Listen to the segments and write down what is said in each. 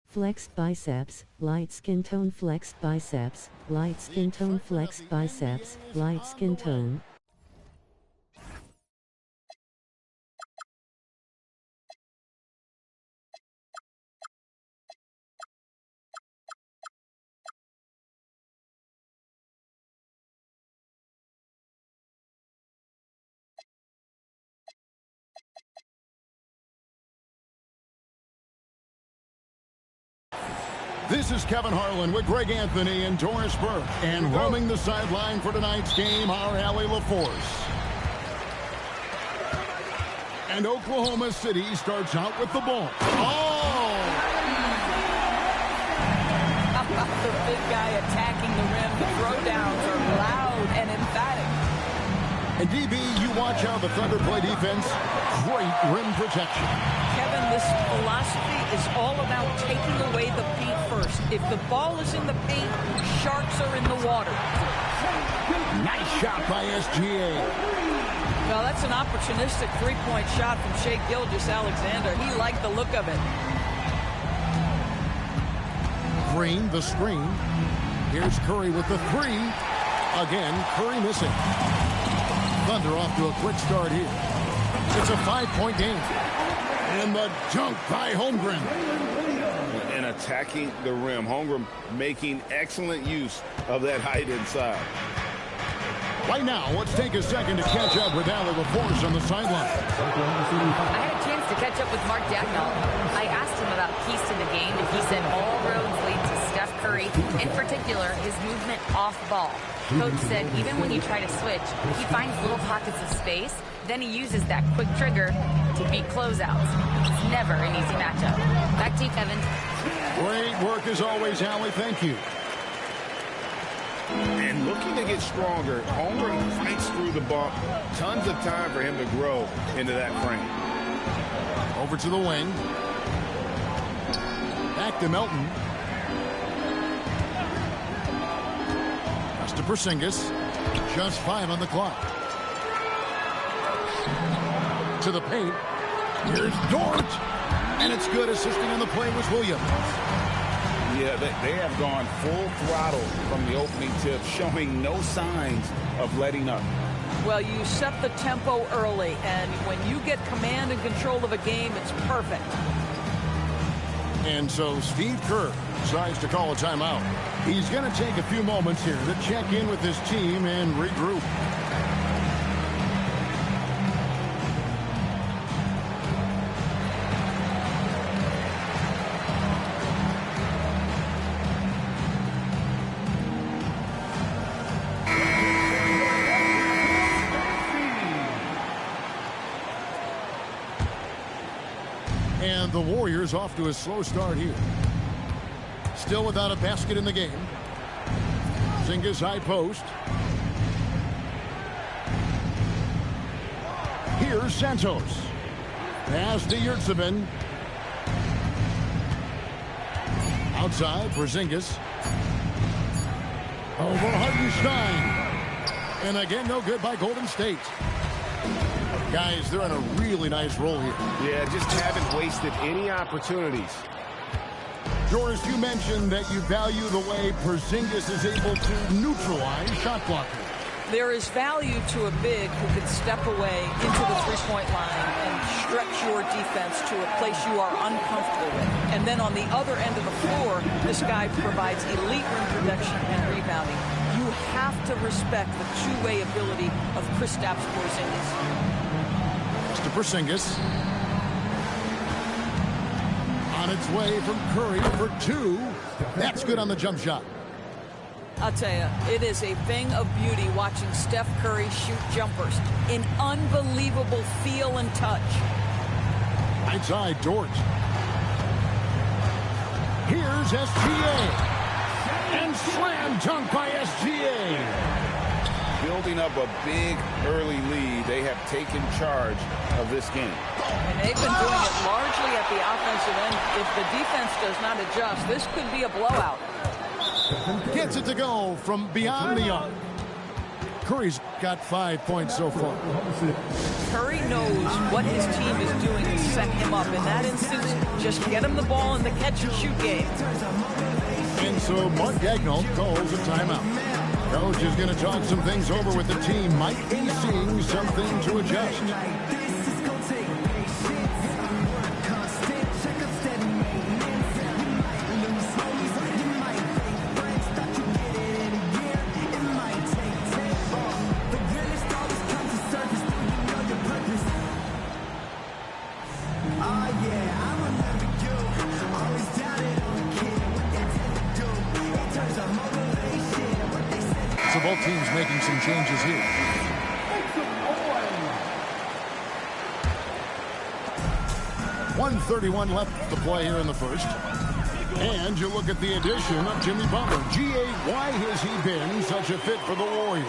Flexed biceps, light skin tone. Flexed biceps, light skin tone. Flexed biceps, light skin tone. This is Kevin Harlan with Greg Anthony and Doris Burke. And roaming the sideline for tonight's game, our Allie LaForce. And Oklahoma City starts out with the ball. Oh! The big guy attacking the rim. The throwdowns are loud and emphatic. And DB, you watch how the Thunder play defense. Great rim protection. Kevin, this philosophy is all about taking away the paint first. If the ball is in the paint, sharks are in the water. Nice shot by SGA. Well, that's an opportunistic three-point shot from Shai Gilgeous-Alexander. He liked the look of it. Green, the screen. Here's Curry with the three. Again, Curry missing. Thunder off to a quick start here. It's a 5-point game. And the dunk by Holmgren. And attacking the rim. Holmgren making excellent use of that height inside. Right now, let's take a second to catch up with Allie LaForce on the sideline. I had a chance to catch up with Mark Dagnall. I asked him about keys to the game, and he said all roads lead to Steph Curry, in particular, his movement off ball. Coach said even when you try to switch, he finds little pockets of space, then he uses that quick trigger to beat closeouts. It's never an easy matchup. Back to you, Kevin. Great work as always, Allie. Thank you. And looking to get stronger, Holmgren fights through the bump. Tons of time for him to grow into that frame. Over to the wing. Back to Melton. Pass to Porzingis. Just 5 on the clock. To the paint. Here's Dort. And it's good. Assisting on the play was Williams. Yeah, they have gone full throttle from the opening tip, showing no signs of letting up. Well, you set the tempo early, and when you get command and control of a game, it's perfect. And so Steve Kerr decides to call a timeout. He's going to take a few moments here to check in with his team and regroup. And the Warriors off to a slow start here. Still without a basket in the game. Porzingis high post. Here's Santos. Pass to Yurtseven. Outside, Porzingis. Over Hartenstein. And again, no good by Golden State. Guys, they're on a really nice roll here. Yeah, just haven't wasted any opportunities. Doris, you mentioned that you value the way Porzingis is able to neutralize shot blocking. There is value to a big who can step away into the three-point line and stretch your defense to a place you are uncomfortable with. And then on the other end of the floor, this guy provides elite rim protection and rebounding. You have to respect the two-way ability of Kristaps Porzingis. To Porzingis. On its way from Curry for 2. That's good on the jump shot. I'll tell you, it is a thing of beauty watching Steph Curry shoot jumpers. An unbelievable feel and touch. Right side, Dort. Here's SGA. And slam dunk by SGA. Building up a big early lead. They have taken charge of this game. And they've been doing it largely at the offensive end. If the defense does not adjust, this could be a blowout. Gets it to go from beyond the arc. Curry's got 5 points so far. Curry knows what his team is doing to set him up. In that instance, just get him the ball in the catch-and-shoot game. And so Mark Daigneault calls a timeout. Coach is going to talk some things over with the team. Might be seeing something to adjust. So both teams making some changes here. .131 left to play here in the first. And you look at the addition of Jimmy Butler. G.A., why has he been such a fit for the Warriors?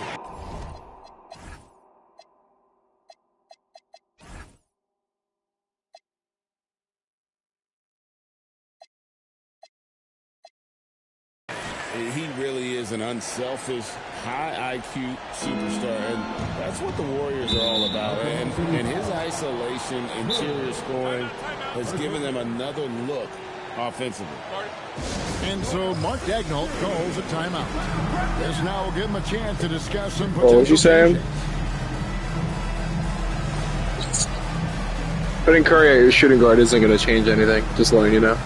He really is an unselfish, high IQ superstar, and that's what the Warriors are all about. And his isolation, interior scoring has given them another look offensively. And so Mark Daigneault calls a timeout. This now will give him a chance to discuss some What was you saying? Putting Curry at your shooting guard isn't going to change anything, just letting you know.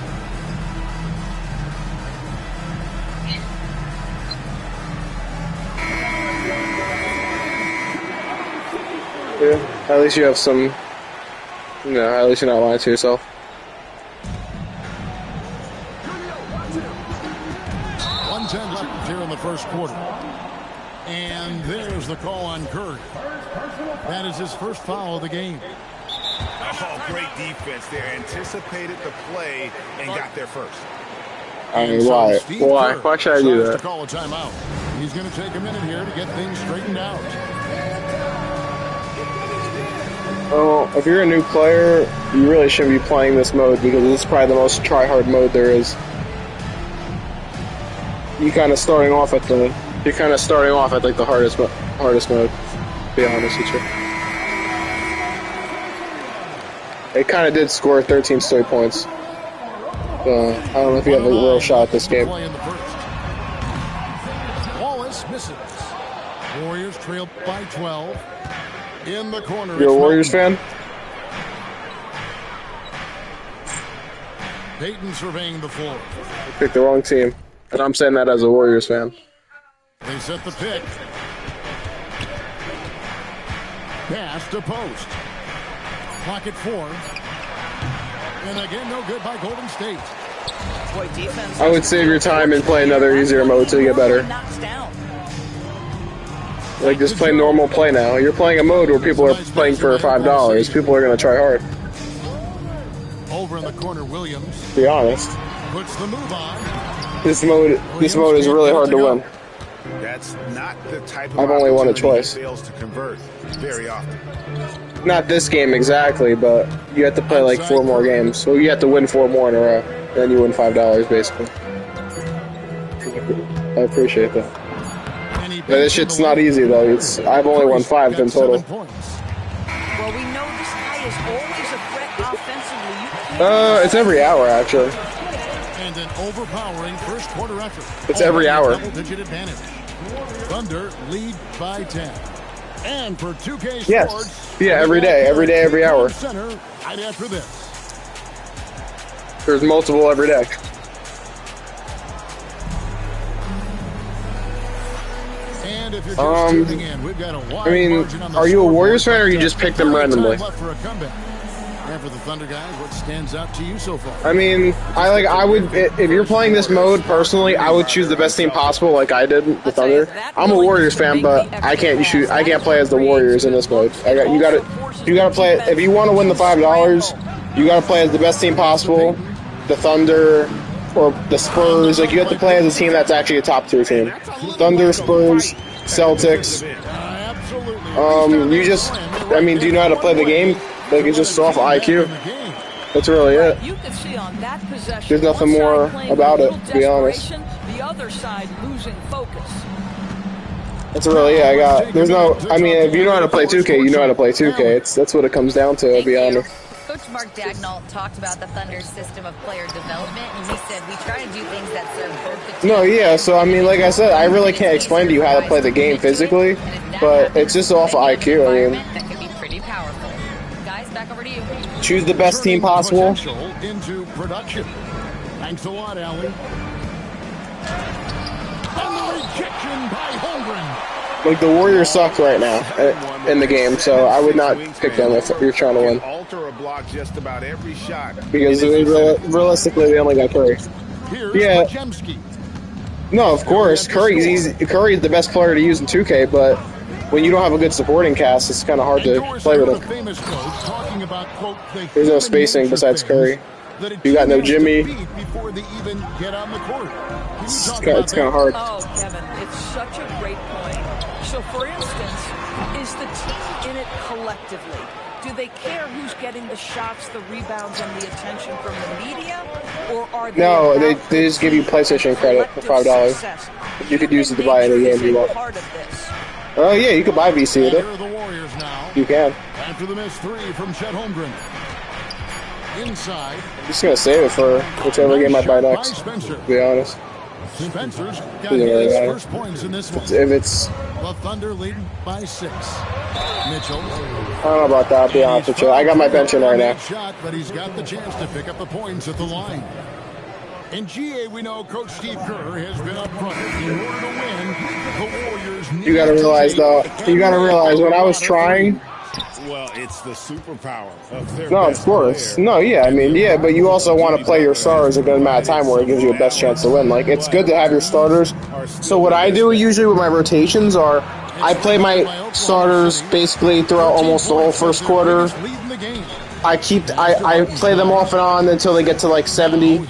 Yeah, at least you have some, at least you're not lying to yourself. Left here in the first quarter. And there's the call on Curry. That is his first foul of the game. Oh, great defense there. Anticipated the play and got there first. I mean, why? Why should I do that? To call a timeout. He's going to take a minute here to get things straightened out. Well, if you're a new player, you really shouldn't be playing this mode because this is probably the most try-hard mode there is. You're kind of starting off at like the hardest mode. To be honest with you, it kind of did score 13 straight points. I don't know if you have a real shot at this game. Wallace misses. Warriors trail by 12. In the corner. You're a Warriors fan? Payton surveying the floor. You picked the wrong team. And I'm saying that as a Warriors fan. They set the pick. Pass to post. Clock at 4. And again, no good by Golden State. Boy, defense. I would save your time and play another easier mode till you get better. Like, just play normal play now. You're playing a mode where people are playing for $5. People are going to try hard. Over in the corner, Williams. To be honest. Puts the move on. This mode is really hard to win. That's not the type of I've only won it twice. Fails to convert very often. Not this game exactly, but you have to play like 4 more games. So you have to win 4 more in a row. Then you win $5 basically. I appreciate that. But this shit's not easy though. I've only won 5 in total. Well, we know this guy is always a threat offensively. It's every hour actually. And an overpowering first quarter effort. It's every hour. Double-digit advantage. Thunder lead by 10. And for 2K yes. Sports, yeah, every day, every hour. Center right after this. There's multiple every day. And if you're just tuning in, we've got a wide margin on the are you a Warriors fan or you scoreboard. just pick them randomly? Left for a comeback. And for the Thunder guys, what stands out to you so far? I mean, I would, if you're playing this mode, personally, I would choose the best team possible like I did, the Thunder. I'm a Warriors fan, but I can't play as the Warriors in this mode. You gotta play, if you want to win the $5, you gotta play as the best team possible, the Thunder, or the Spurs. Like, you have to play as a team that's actually a top tier team. Thunder, Spurs, Celtics. Do you know how to play the game? Like, it's just off IQ. That's really it. You can see on that possession, there's nothing more about it, to be honest. The other side losing focus. That's really I got. There's no. I mean, if you know how to play 2K, you know how to play 2K. That's what it comes down to. I'll be honest. Coach Mark Dagnall talked about the Thunder's system of player development, and he said we try to do things that serve both the teams. No, yeah. So I mean, like I said, I really can't explain to you how to play the game physically, but it's just off of IQ. I mean, that can be pretty powerful. Guys, back over to you. Choose the best team possible. Into production. Thanks a lot, Allie. And the rejection by Holmgren. Like, the Warriors suck right now in the game, so I would not pick them if you're trying to win. Alter or block just about every shot. Because realistically, they only got Curry. Yeah. No, of course. Curry's the best player to use in 2K, but when you don't have a good supporting cast, it's kind of hard to play with him. There's no spacing besides Curry. You got no Jimmy. It's kind of hard. Oh, Kevin, it's such a great point. So, for instance, is the team in it collectively? Do they care who's getting the shots, the rebounds, and the attention from the media? Or are they No, they just give you PlayStation credit for $5. You could use it to buy any game you want. Oh, yeah, you could buy VC with it. You can. After the missed three from Chet Holmgren. Inside. I'm just going to save it for whichever game I buy next, to be honest. Spencer's got his first points in this one. If it's the Thunder leading by 6. Mitchell. I don't know about that, I'll be honest with you. I got my bench in right now. Shot, but he's got the chance to pick up the points at the line. In GA, we know Coach Steve Kerr has been up front. In order to win, the Warriors need You got to realize, though, when I was trying. Well, it's the superpower of their No, of course. No, yeah, I mean, yeah, but you also want to play your stars a good amount of time where it gives you a best chance to win. Like, it's good to have your starters. So what I do usually with my rotations are I play my starters basically throughout almost the whole first quarter. I play them off and on until they get to like 70.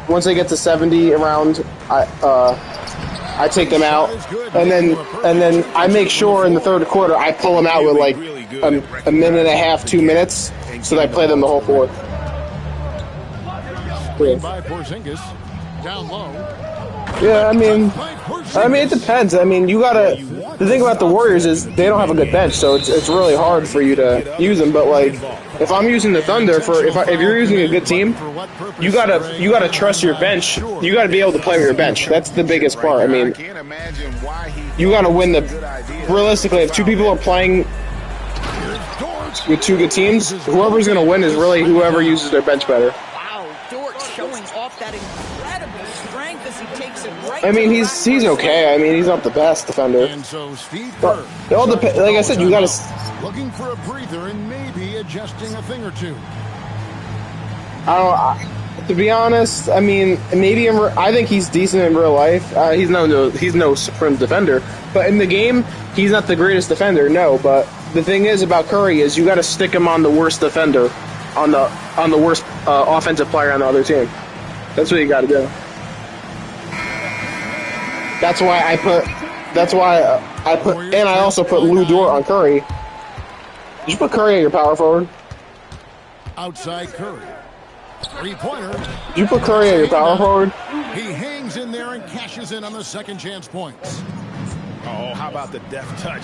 Once they get to 70 around, I take them out, and then I make sure in the third quarter I pull them out with like a minute and a half, 2 minutes, so that I play them the whole fourth. Yeah, I mean, it depends. I mean, you gotta. The thing about the Warriors is they don't have a good bench, so it's really hard for you to use them. But like, if I'm using the Thunder if you're using a good team, you gotta trust your bench. You gotta be able to play with your bench. That's the biggest part. I mean, you gotta win the. Realistically, if two people are playing with two good teams, whoever's gonna win is really whoever uses their bench better. Wow, Dort showing off that incredible strength as he takes it right. I mean, he's okay. I mean, he's not the best defender. And so Steve But it all depends. Like I said, you gotta. Looking for a breather and maybe adjusting a thing or two. To be honest, I mean, maybe I think he's decent in real life. He's no supreme defender, but in the game, he's not the greatest defender. No, but the thing is about Curry is you got to stick him on the worst defender, on the worst offensive player on the other team. That's what you got to do. That's why I put, and I also put Lou Dort on Curry. Did you put Curry on your power forward? Outside Curry. Three-pointer. Did you put Curry on your power forward? He hangs in there and cashes in on the second chance points. Oh, how about the deft touch?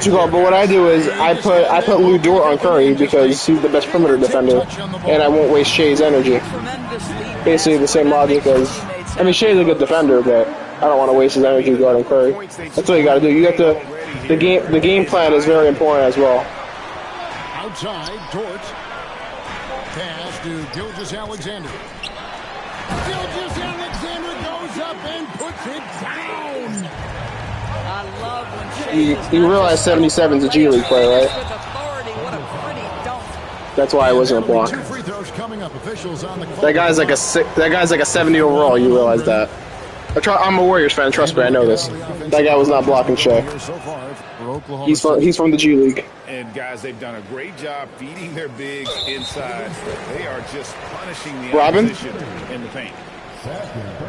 But what I do is I put Lou Dort on Curry because he's the best perimeter defender, and I won't waste Shea's energy. Basically the same logic as, I mean, Shea's a good defender, but I don't want to waste his energy guarding Curry. That's what you got to do. You got to the game plan is very important as well. Outside, Dort. Pass to Gilgeous-Alexander. Gilgeous-Alexander goes up and puts it down. I love when You realize 77 is a G League player, right? That's why I wasn't a block. Two free throws coming up. Officials on the clock. That guy's like a 70 overall. You realize that? I'm a Warriors fan. Trust me, I know this. That guy was not blocking Shea. He's from the G League. And guys, they've done a great job feeding their bigs inside. They are just punishing the Robin? opposition in the paint.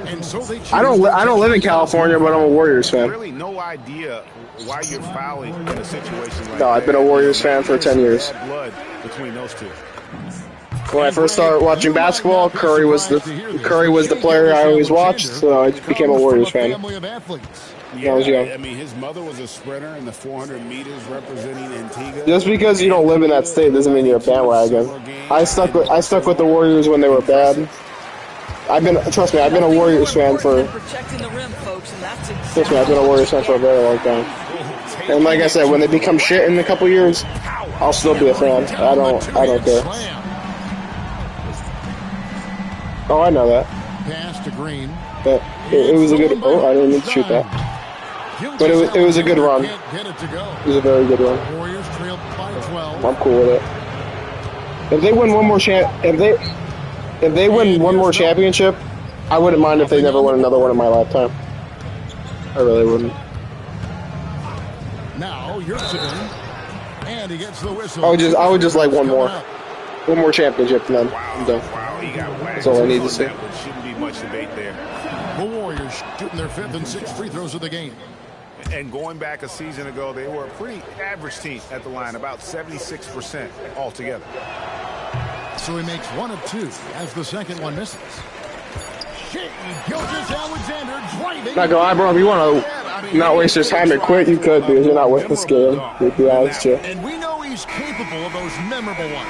And so I don't live in California, but I'm a Warriors fan. Really, no idea why you're fouling in a situation like No, I've been a Warriors fan for 10 years. Blood between those two. When I first started watching basketball, Curry was the player I always watched, so I became a Warriors fan. when I was young. I mean, his mother was a sprinter in the 400 meters representing Antigua. Just because you don't live in that state doesn't mean you're a bandwagon. I stuck with the Warriors when they were bad. Trust me, I've been a Warriors fan for. Trust me, I've been a Warriors fan for a very long time. And like I said, when they become shit in a couple years, I'll still be a fan. I don't care. Oh, I know that. Pass to Green. But it was a good. Oh, I didn't mean to shoot that. But it was a good run. It was a very good run. Warriors trailed by 12. I'm cool with it. If they win one more championship, I wouldn't mind if they never win another one in my lifetime. I really wouldn't. Now Yurtseven, and he gets the whistle. I would just like one more championship, and then I'm done. Wow, he got whacked. That's all I need to say. Shouldn't be much debate there. The Warriors shooting their 5th and 6th free throws of the game. And going back a season ago, they were a pretty average team at the line, about 76% altogether. So he makes 1 of 2 as the second one misses. Gilgeous-Alexander driving. Not gonna lie, bro. If you want to not waste your time and quit, you could, because you're not winning this game. To be honest, yeah. And we know he's capable of those memorable ones.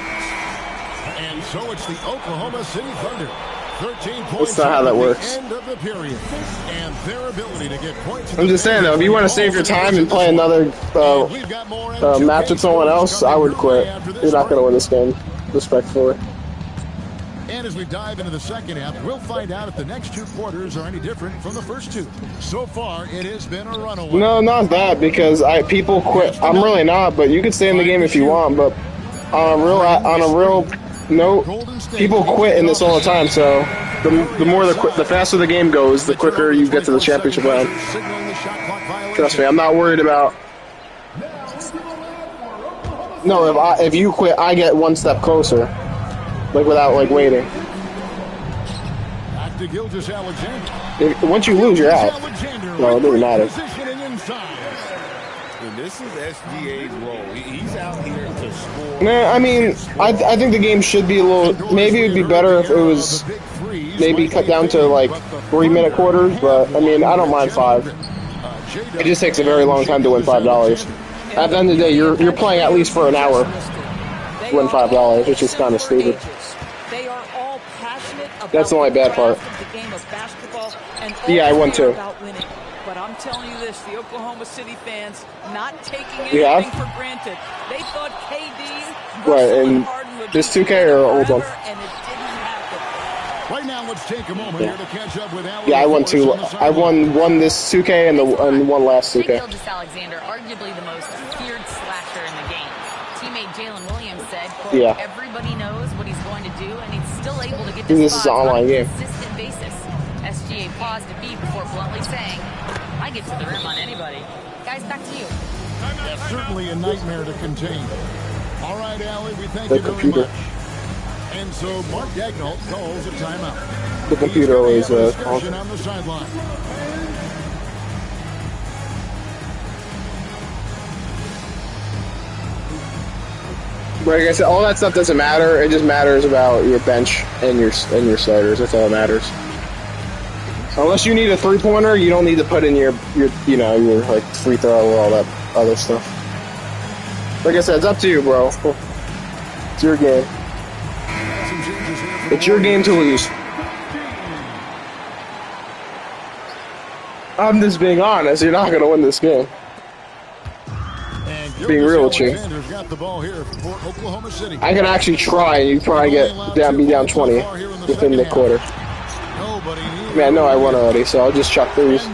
And so it's the Oklahoma City Thunder. 13 points. That's not how that works. End of the period. And their ability to get points. I'm just saying, though, if you want to save your time and play another match with someone else, I would quit. You're not going to win this game, respectfully. And as we dive into the second half, we'll find out if the next 2 quarters are any different from the first 2. So far, it has been a runaway. No, not that, because people quit. I'm really not, but you can stay in the game if you want. But on a real note, people quit in this all the time. So the faster the game goes, the quicker you get to the championship round. Trust me, I'm not worried about. No, if you quit, I get one step closer. Like without waiting. Back to Gilgeous-Alexander. Once you lose, you're out. No, it doesn't matter. And this is SGA's role. He's out here to score. Nah, I mean, I think the game should be a little. Maybe it would be better if it was maybe cut down to 3-minute quarters. But I mean, I don't mind 5. It just takes a very long time to win $5. At the end of the day, you're playing at least for an hour. Win $5, which is kind of stupid. They are all passionate about That's the only bad part. the game of basketball and Yeah, I won too. about winning. But I'm telling you this, the Oklahoma City fans not taking You have? anything for granted. They thought KD Right, and this 2K or old one? And it didn't happen. Right now, let's take a moment here to catch up with Alan. Yeah, I won 2. I won this 2K and one last 2K. Gilgeous-Alexander, arguably the most feared slasher in the game. Teammate Jalen Williams said, quote, Yeah. everybody knows what he's going to do, and he's still able to get This this is an online game. on a consistent basis. SGA paused to beat before bluntly saying, I get to the rim on anybody. Guys, back to you. That's certainly a nightmare to contain. All right, Allie, we thank The you very computer. much. And so Mark Dagnall calls a timeout. The computer always calls. On the sideline. But like I said, all that stuff doesn't matter. It just matters about your bench and your starters. That's all that matters. Unless you need a 3-pointer, you don't need to put in your free throw or all that other stuff. Like I said, it's up to you, bro. It's your game. It's your game to lose. I'm just being honest. You're not going to win this game. Being real with you. Got the ball here for Oklahoma City. I can actually try, and you probably be down 20 within the quarter. I mean, I know I won already, so I'll just chuck threes.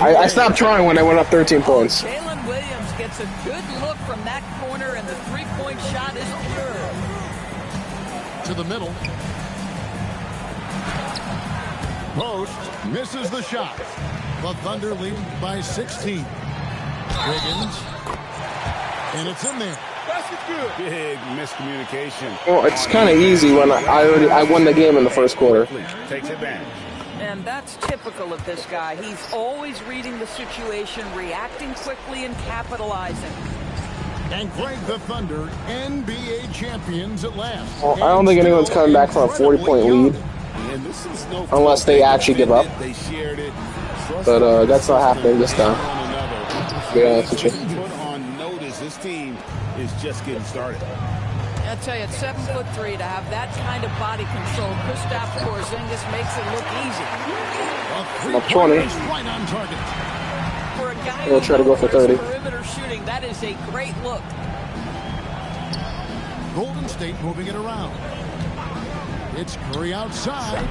I stopped trying when I went up 13 points. Jalen Williams gets a good look from that corner, and the three-point shot is pure. To the middle. Post misses the shot. The Thunder lead by 16. Wiggins. And it's in there. Big miscommunication. Well, it's kind of easy when I won the game in the first quarter. Takes advantage. And that's typical of this guy. He's always reading the situation, reacting quickly, and capitalizing. And Greg, the Thunder, NBA champions at last. Well, I don't think anyone's coming back from a 40-point lead. And this is no Unless they actually give up. They shared it. But that's not happening this time. To be honest with you. Put on notice, this team is just getting started. I tell you, at 7'3", to have that kind of body control, Kristaps Porzingis makes it look easy. Up 20. Right on target. For a guy We'll try to go for 30. perimeter shooting, that is a great look. Golden State moving it around. It's Curry outside.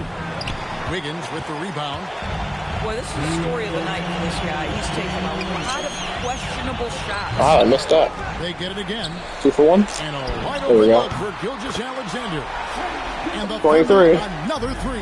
Wiggins with the rebound. Boy, this is the story of the night for this guy. He's taking a lot of questionable shots. Ah, I missed that. They get it again. 2 for 1. And a wide There we open go. look for Gilgeous-Alexander. And the 23. Another 3.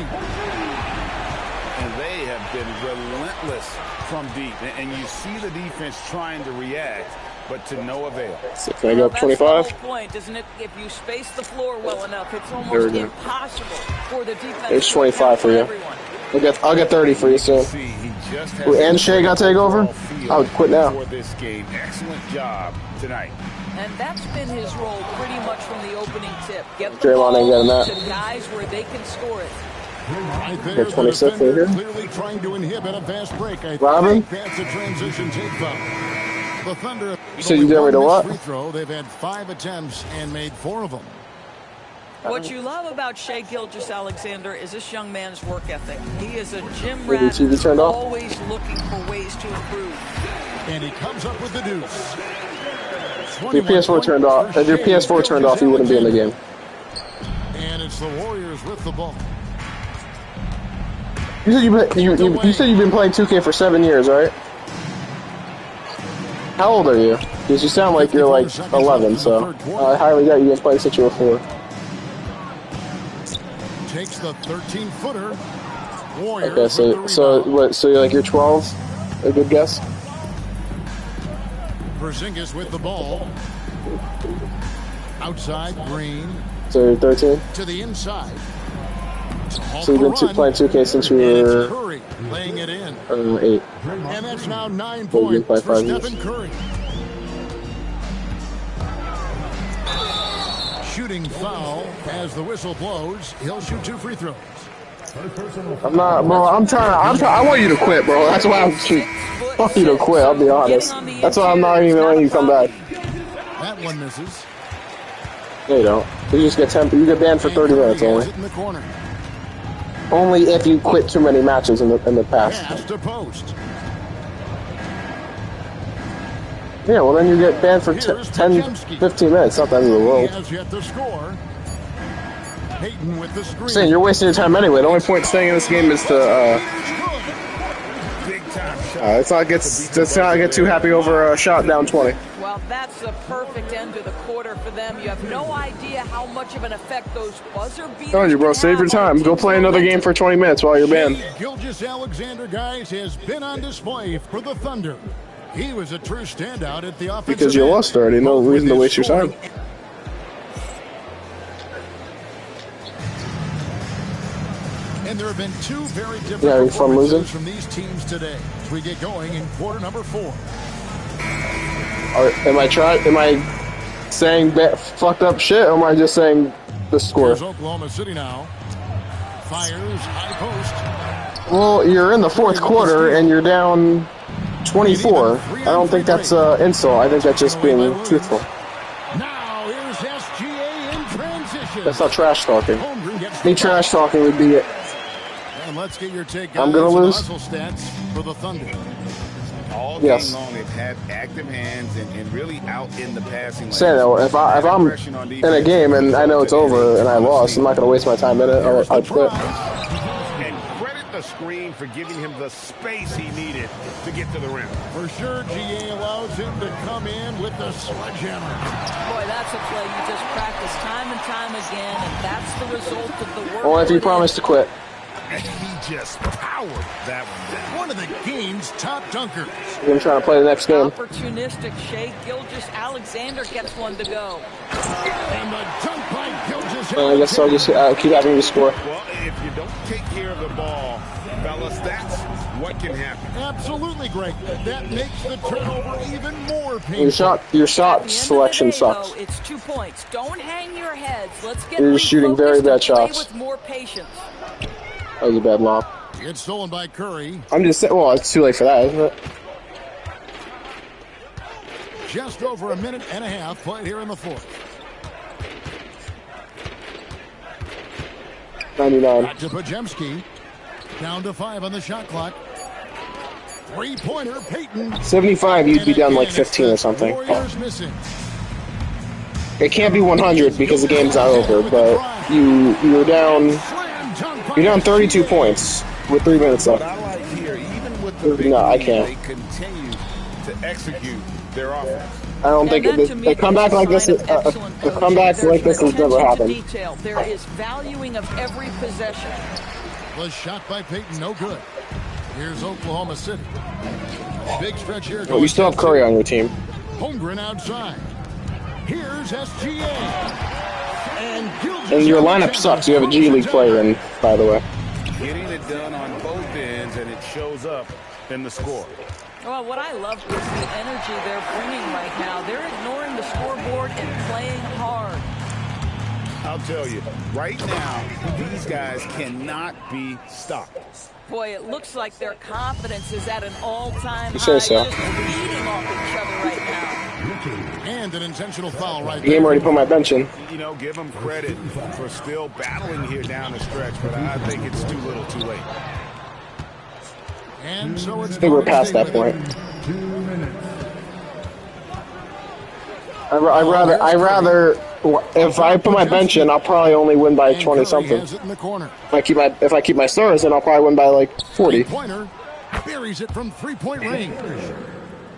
And they have been relentless from deep. And you see the defense trying to react, but to no avail. So can I go up That's 25? the whole point, isn't it? If you space the floor well enough, it's There almost we go. impossible for the defense. There's to 25 for you. everyone. I'll get 30 for you soon. See, he just has Ooh, and Shea got to take over? I would quit now. For this game, excellent job tonight. And that's been his role pretty much from the opening tip. Get the Draymond ain't getting ball that. to guys where they can score it. Right there, They're 26 the right defender here. clearly trying to inhibit a fast break. I Robin? think that's a transition take foul. The Thunder. So you get rid of what? Free throw. They've had 5 attempts and made 4 of them. What you love about Shea Gilgeous-Alexander is this young man's work ethic. He is a gym Maybe rat, TV turned off? always looking for ways to improve. And he comes up with the deuce. If your PS4 turned off, if your PS4 turned off, you wouldn't be in the game. And it's the Warriors with the ball. You said you said you've been playing 2K for 7 years, right? How old are you? Because you sound like you're like 11, so I highly doubt you've been playing since you were 4. Takes the 13-footer. Warriors Okay, with the so rebound. what? So you're like you're 12? A good guess. Porzingis with the ball. Outside, Green So you're 13. to the inside. So you've been playing 2K since you And it's were Curry laying it in. 8. And that's now 9 Well, you've been points for playing 5 Stephen Curry. Shooting foul as the whistle blows. He'll shoot 2 free throws. I'm not, bro. I want you to quit, bro. That's why I want you to quit. I'll be honest. That's why I'm not even letting you come back. That one misses. No, you don't. You just get you get banned for 30 minutes Curry has only. it in the corner. Only if you quit too many matches in the past. Pass to post. Yeah, well then you get banned for Here's 10, Podziemski. 15 minutes. Not the end of the He world. has yet to score. Payton with the screen. I'm saying you're wasting your time anyway. The only point staying in this game is to Big time shot. let's not get too happy over a shot down 20. Well, that's the perfect end to the quarter for them. You have no idea how much of an effect those buzzer beaters Telling you, bro, can save your have on time. a Go team's play another game momentum. for 20 minutes while you're banned. Gilgeous-Alexander, guys, has been on display for the Thunder. He was a true standout at the offensive Because you end. lost already. No Both with reason to his waste your scoring time. And there have been 2 very different Yeah, are you from losing? performances from these teams today as we get going in quarter number 4. Am I saying fucked up shit, or am I just saying the score? Here's Oklahoma City now. Fires, high post. Well, you're in the 4th quarter and you're down 24. I don't think that's an insult. I think that's just being truthful. Now here's SGA in transition. That's not trash talking. Holmgren gets Me the trash talking would be it. And let's get your take I'm on gonna some lose. hustle stats for the Thunder. All Yes. game long, they've had active hands and really out in the passing lane. Saying that, if I'm in a game and I know it's over and I lost, I'm not gonna waste my time in it. I'd quit. And credit the screen for giving him the space he needed to get to the rim. For sure, GA allows him to come in with the sledgehammer. Boy, that's a play you just practice time and time again, and that's the result of the work. Only if you put in. promise to quit. And he just powered that one down. One of the game's top dunkers. I'm gonna try to play the next game. Opportunistic Shea Gilgeous-Alexander gets one to go. And the dunk by Gilgeous. I guess I'll just keep having you score. Well, if you don't take care of the ball, fellas, that's what can happen. Absolutely great. That makes the turnover even more painful. Your At shot the end selection of the day, sucks. though, it's 2 points. Don't hang your heads. Let's get You're just shooting very refocused bad and play shots. with more patience. That was a bad lob. It's stolen by Curry. I'm just saying, well, it's too late for that, isn't it? Just over a minute and a half played here in the fourth. 99. Back to Pajemski. Down to 5 on the shot clock. Three-pointer, Payton. 75, you'd be down like 15 or something. Warriors missing. It can't be 100 because the game's not over, but you're down 32 points with 3 minutes left. What I like here, even with the big No, I lead, can't. they continue to execute their offense. I don't think a comeback like this is has never happened. There is valuing of every possession. Was shot by Payton, no good. Here's Oklahoma City. Big stretch here. But you still have Curry on your team. Holmgren outside. Here's SGA. And your lineup sucks. You have a G League player in, by the way. Getting it done on both ends, and it shows up in the score. Well, what I love is the energy they're bringing right now. They're ignoring the scoreboard and playing hard. I'll tell you, right now, these guys cannot be stopped. Boy, it looks like their confidence is at an all-time high. say so. Just feeding off each other right now. And an intentional foul right The game already put my bench in. You know, give them credit for still battling here down the stretch, but I think it's too little too late. And so it's I think we're past that point. I rather if I put my bench in, I'll probably only win by 20 something. If I keep my stars in, I'll probably win by like 40. Pointer buries it from 3-point range.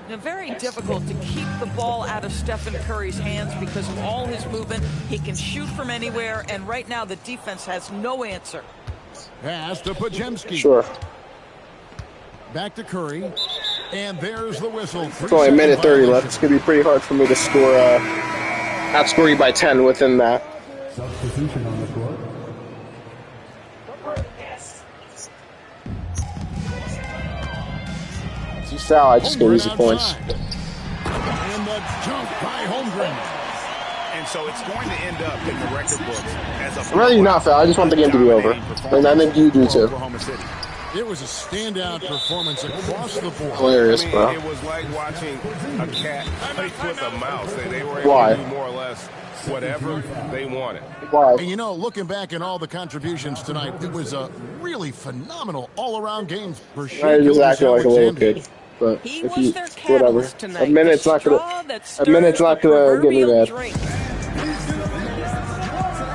Now, very difficult to keep the ball out of Stephen Curry's hands because of all his movement. He can shoot from anywhere, and right now the defense has no answer. Pass to Pajemski. Sure. Back to Curry. And there's the whistle. It's only a minute 30 left. It's going to be pretty hard for me to score, outscore you by 10 within that. Substitution on the floor. If you foul, I just get easy points. And the dunk by Holmgren. And so it's going to end up in the record books as a... I'd rather you not foul. I just want the game to be over. And I think you do too. It was a standout performance across the board. Hilarious, bro. It was like watching a cat play with a mouse. They were able Why? to do more or less whatever they wanted. Why? And you know, looking back at all the contributions tonight, it was a really phenomenal all-around game for sure. I just acting like a little kid. But if you, whatever. A minute's not gonna get me mad.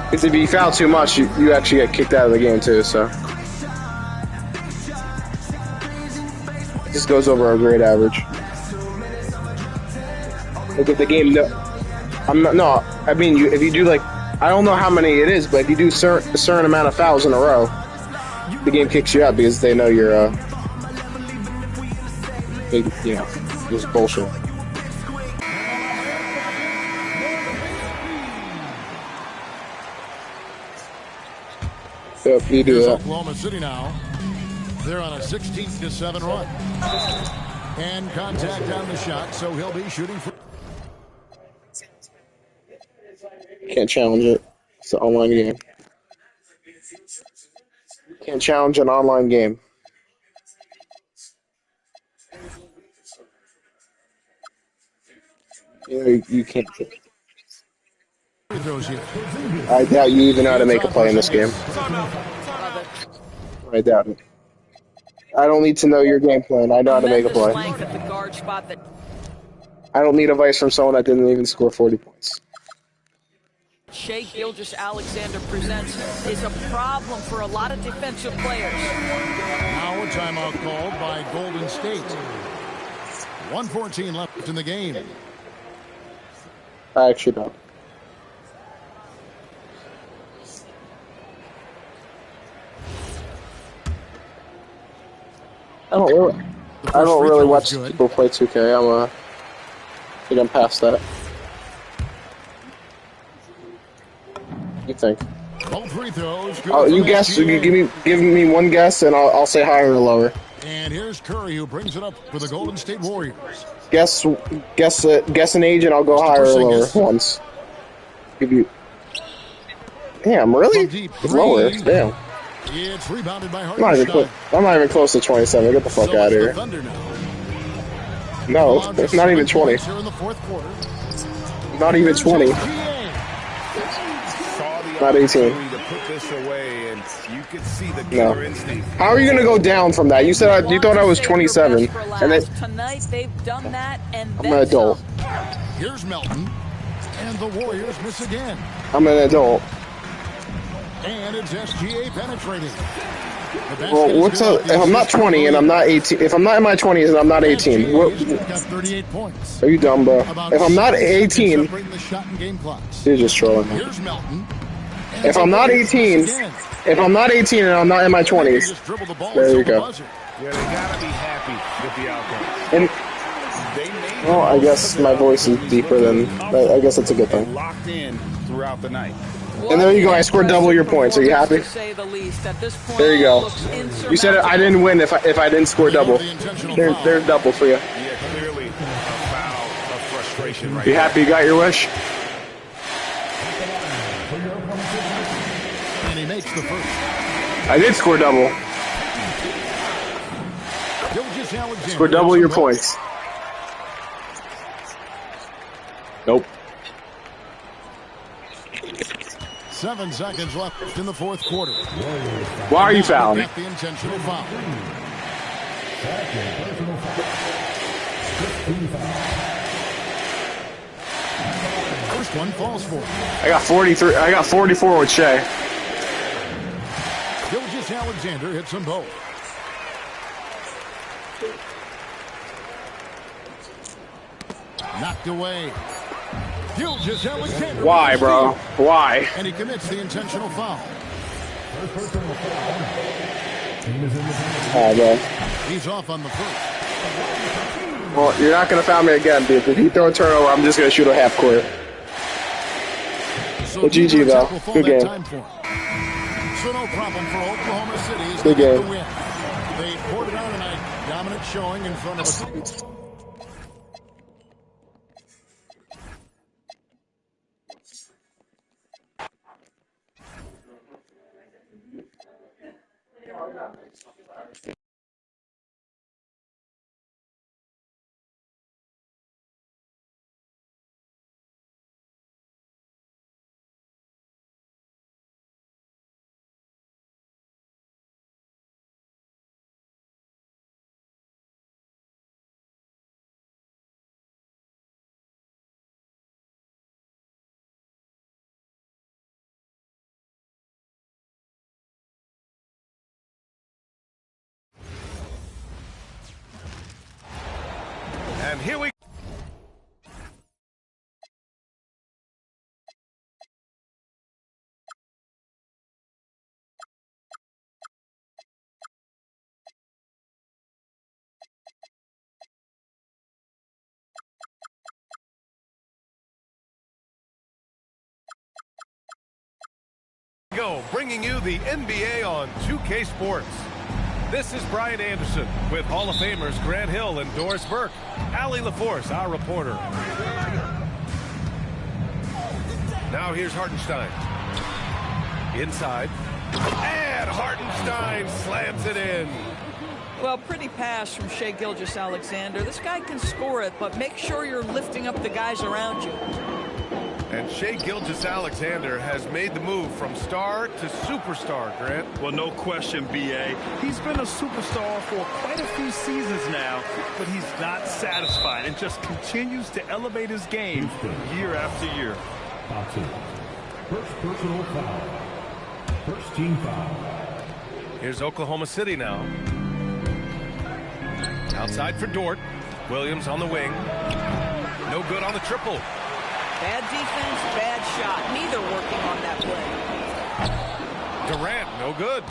Because if you foul too much, you actually get kicked out of the game too. So it just goes over our grade average. Look at the game. No, I mean, if you do like, I don't know how many it is, but if you do a certain amount of fouls in a row, the game kicks you out because they know you're it's bullshit. Yep, you do that. Oklahoma City now. They're on a 16-7 run. And contact on the shot, so he'll be shooting for... Can't challenge it. It's an online game. Can't challenge an online game. You can't. I doubt you even know how to make a play in this game. I doubt it. I don't need to know your game plan. I know how to make a play. I don't need advice from someone that didn't even score 40 points. Shai Gilgeous-Alexander presents is a problem for a lot of defensive players. Now a timeout called by Golden State. 1:14 left in the game. I actually don't. I don't really watch people play 2K. I think I'm past that. You think? Both free throws. Oh, you guess. You give me one guess, and I'll say higher or lower. And here's Curry, who brings it up for the Golden State Warriors. Guess an age, and I'll go higher or lower once. Give you. Damn, really? Lower. Damn. It's rebounded by I'm not even close to 27. Get the fuck out of here. No, it's not even 20. Not even 20. Not 18. No. How are you gonna go down from that? You said you thought I was 27, and then tonight they've done that, and I'm an adult. Here's Melton, and the Warriors miss again. I'm an adult. And it's SGA penetrating. Well, what's up? If I'm not 20 and I'm not 18, if I'm not in my 20s and I'm not 18, what? Got 38 points. Are you dumb, bro? If I'm not 18, you're just trolling me. Here's Melton. If I'm not 18, and I'm not in my 20s, there you go. Yeah, they gotta be happy with the outcome. And well, I guess my voice is deeper than. I guess that's a good thing. Locked in throughout the night. And there you go. I scored double your points. Are you happy? There you go. You said I didn't win if I didn't score double. They're double for you. Yeah, clearly a foul of frustration right You happy you got your wish? And he makes the first. I did score double. Score double your points. Nope. 7 seconds left in the fourth quarter. Why are you fouling? The intentional foul. First one falls for. I got 43. I got 44 with Shea. Gilgeous-Alexander hits them both. Knocked away. Gilgeous-Alexander. Why, bro? Why? And he commits the intentional foul. Oh, bro. He's off on the first. Well, you're not gonna foul me again, dude. If you throw a turnover, I'm just gonna shoot a half court. So well, GG though. Good game. So no problem for Oklahoma City. Good game. The win. They poured it on tonight. Dominant showing in front of us. And here we go, bringing you the NBA on 2K Sports. This is Brian Anderson with Hall of Famers Grant Hill and Doris Burke. Allie LaForce, our reporter. Now here's Hartenstein. Inside. And Hartenstein slams it in. Well, pretty pass from Shai Gilgeous-Alexander. This guy can score it, but make sure you're lifting up the guys around you. And Shai Gilgeous-Alexander has made the move from star to superstar, Grant. Well, no question, B.A. He's been a superstar for quite a few seasons now, but he's not satisfied and just continues to elevate his game year after year. First personal foul. First team foul. Here's Oklahoma City now. Outside for Dort. Williams on the wing. No good on the triple. Bad defense, bad shot. Neither working on that play. Durant, no good.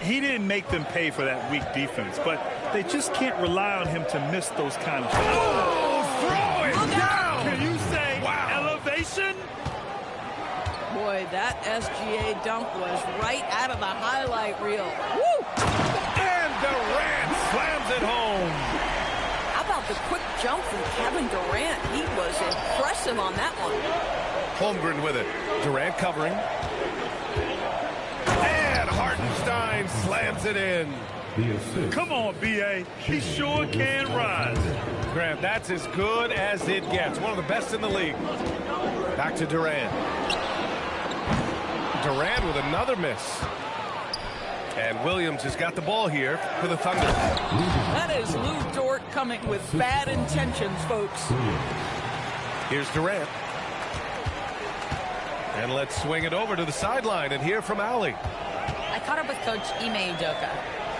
He didn't make them pay for that weak defense, but they just can't rely on him to miss those kind of shots. Oh, throw it down! Can you say elevation? Boy, that SGA dunk was right out of the highlight reel. Woo! And Durant slams it home. How about the quick jump from Kevin Durant? He was impressive on that one. Holmgren with it. Durant covering. And Harden Hartenstein slams it in. Come on, B.A. He sure can rise. Grant, that's as good as it gets. One of the best in the league. Back to Durant. Durant with another miss. And Williams has got the ball here for the Thunder. That is Lou Dort coming with bad intentions, folks. Here's Durant. And let's swing it over to the sideline and hear from Allie. I caught up with Coach Ime Udoka.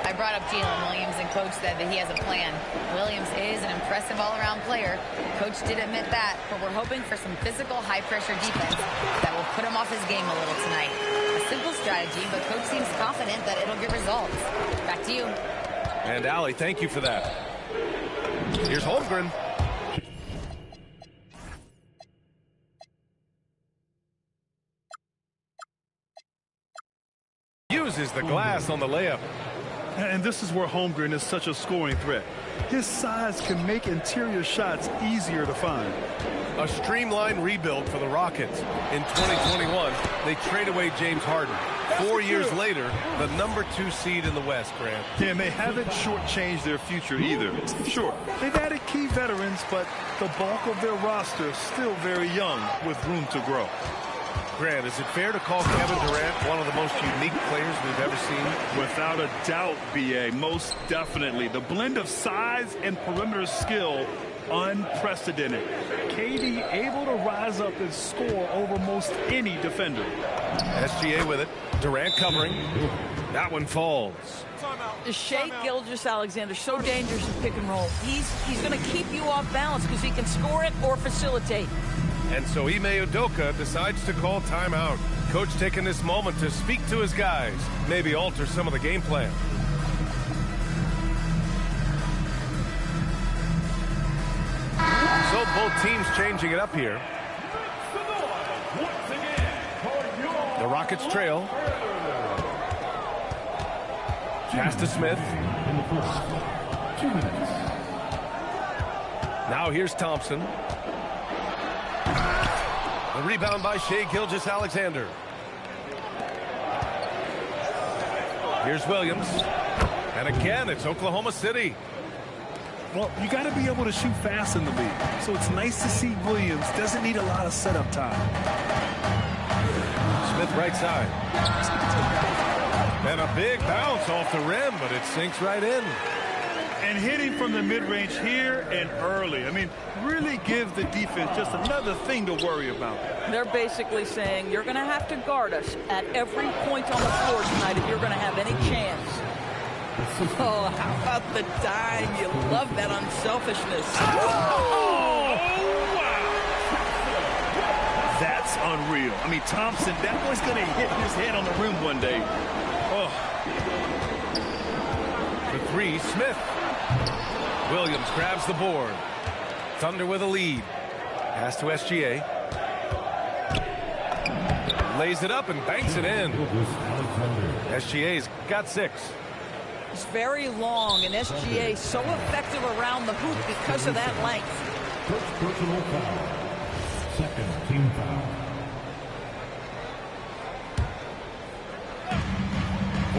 I brought up Jalen Williams, and Coach said that he has a plan. Williams is an impressive all-around player. Coach did admit that, but we're hoping for some physical, high-pressure defense that will put him off his game a little tonight. A simple strategy, but Coach seems confident that it'll get results. Back to you. And Allie, thank you for that. Here's Holmgren. Uses the glass on the layup. And this is where Holmgren is such a scoring threat. His size can make interior shots easier to find. A streamlined rebuild for the Rockets. In 2021, they trade away James Harden. 4 years later, the #2 seed in the West, Grant. Yeah, and they haven't shortchanged their future either. Sure, they've added key veterans, but the bulk of their roster is still very young with room to grow. Grant, is it fair to call Kevin Durant one of the most unique players we've ever seen? Without a doubt, B.A., most definitely. The blend of size and perimeter skill, unprecedented. KD able to rise up and score over most any defender. SGA with it. Durant covering. That one falls. Shai Gilgeous-Alexander, so dangerous in pick and roll. He's going to keep you off balance because he can score it or facilitate. And so Ime Udoka decides to call timeout. Coach taking this moment to speak to his guys, maybe alter some of the game plan. So both teams changing it up here. The Rockets trail. Pass to Smith. Now here's Thompson. The rebound by Shai Gilgeous-Alexander. Here's Williams. And again, it's Oklahoma City. Well, you got to be able to shoot fast in the league. So it's nice to see Williams doesn't need a lot of setup time. Smith right side. And a big bounce off the rim, but it sinks right in. And hitting from the mid-range here and early. I mean, really give the defense just another thing to worry about. They're basically saying you're going to have to guard us at every point on the floor tonight if you're going to have any chance. Oh, how about the dime? You love that unselfishness. Oh, wow. That's unreal. I mean, Thompson, that boy's going to hit his head on the rim one day. Oh. The three, Smith. Williams grabs the board. Thunder with a lead. Pass to SGA. Lays it up and banks it in. SGA's got 6. It's very long, and SGA so effective around the hoop because of that length. First personal foul. Second team foul.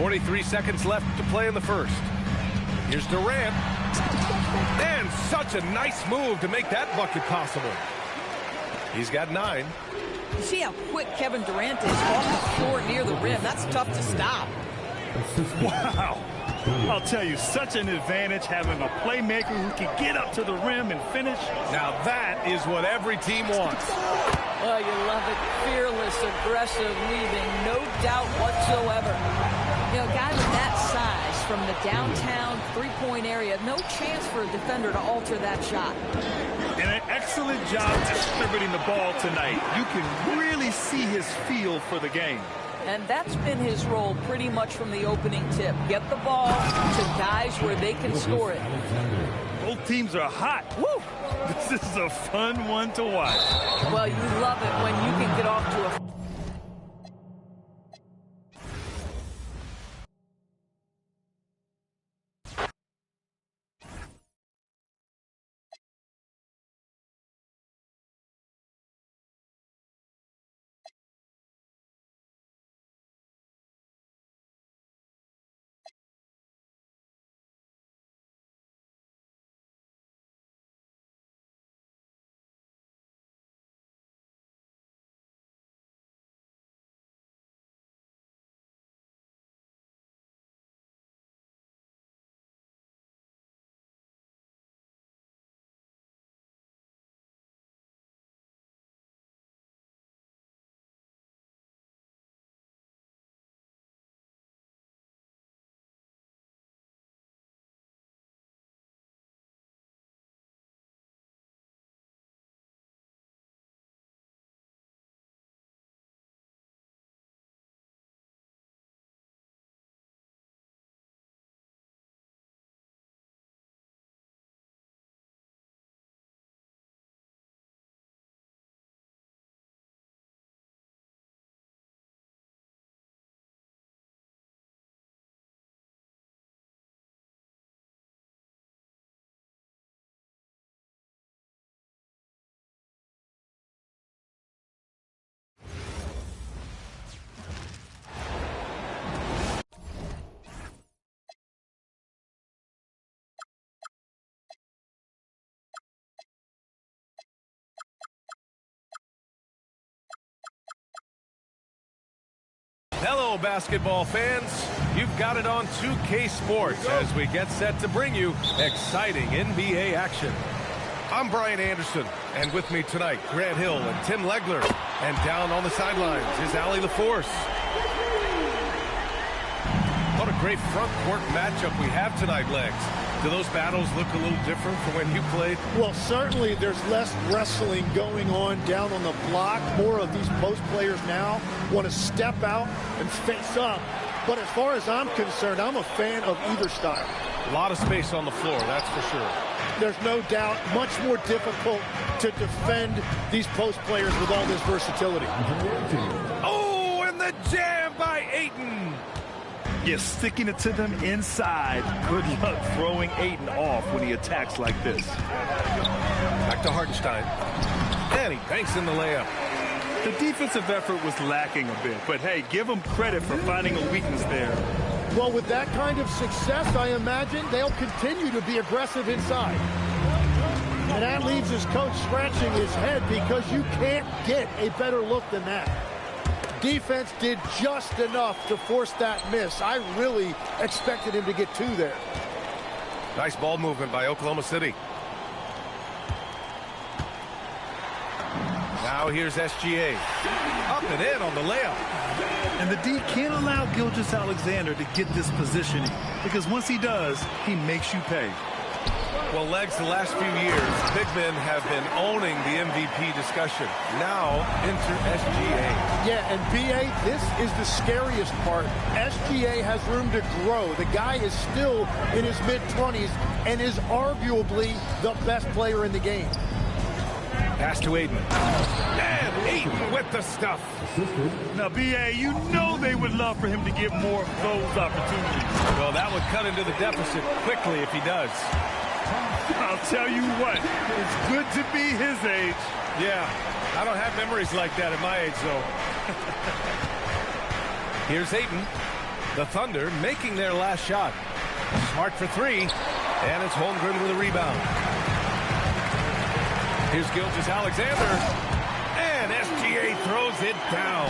43 seconds left to play in the first. Here's Durant. And such a nice move to make that bucket possible. He's got 9. You see how quick Kevin Durant is off the floor near the rim. That's tough to stop. Wow. I'll tell you, such an advantage having a playmaker who can get up to the rim and finish. Now that is what every team wants. Oh, you love it. Fearless, aggressive, leaving, no doubt whatsoever. You know, a guy with that size from the downtown three-point area, no chance for a defender to alter that shot. And an excellent job distributing the ball tonight. You can really see his feel for the game. And that's been his role pretty much from the opening tip. Get the ball to guys where they can score it. Both teams are hot. Woo! This is a fun one to watch. Well, you love it when you can get off to a Hello, basketball fans. You've got it on 2K Sports as we get set to bring you exciting NBA action. I'm Brian Anderson, and with me tonight, Grant Hill and Tim Legler. And down on the sidelines is Allie LaForce. What a great front court matchup we have tonight, Legs. Do those battles look a little different from when you played? Well, certainly there's less wrestling going on down on the block. More of these post players now want to step out and face up. But as far as I'm concerned, I'm a fan of either style. A lot of space on the floor, that's for sure. There's no doubt much more difficult to defend these post players with all this versatility. Oh, and the jam by Ayton. Yeah, sticking it to them inside. Good luck throwing Ayton off when he attacks like this. Back to Hartenstein. And he banks in the layup. The defensive effort was lacking a bit, but hey, give them credit for finding a weakness there. Well, with that kind of success, I imagine they'll continue to be aggressive inside. And that leaves his coach scratching his head because you can't get a better look than that. Defense did just enough to force that miss. I really expected him to get two there. Nice ball movement by Oklahoma City. Now here's SGA. Up and in on the layup. And the D can't allow Gilgeous-Alexander to get this positioning, because once he does, he makes you pay. Well, Legs, the last few years, big men have been owning the MVP discussion. Now, enter SGA. Yeah, and BA, this is the scariest part. SGA has room to grow. The guy is still in his mid-20s and is arguably the best player in the game. Pass to Ayton. And Ayton with the stuff. Now, BA, you know they would love for him to get more of those opportunities. Well, that would cut into the deficit quickly if he does. I'll tell you what, it's good to be his age. Yeah, I don't have memories like that at my age, though. Here's Ayton. The Thunder making their last shot. Smart for three, and it's Holmgren with a rebound. Here's Gilgeous-Alexander, and SGA throws it down.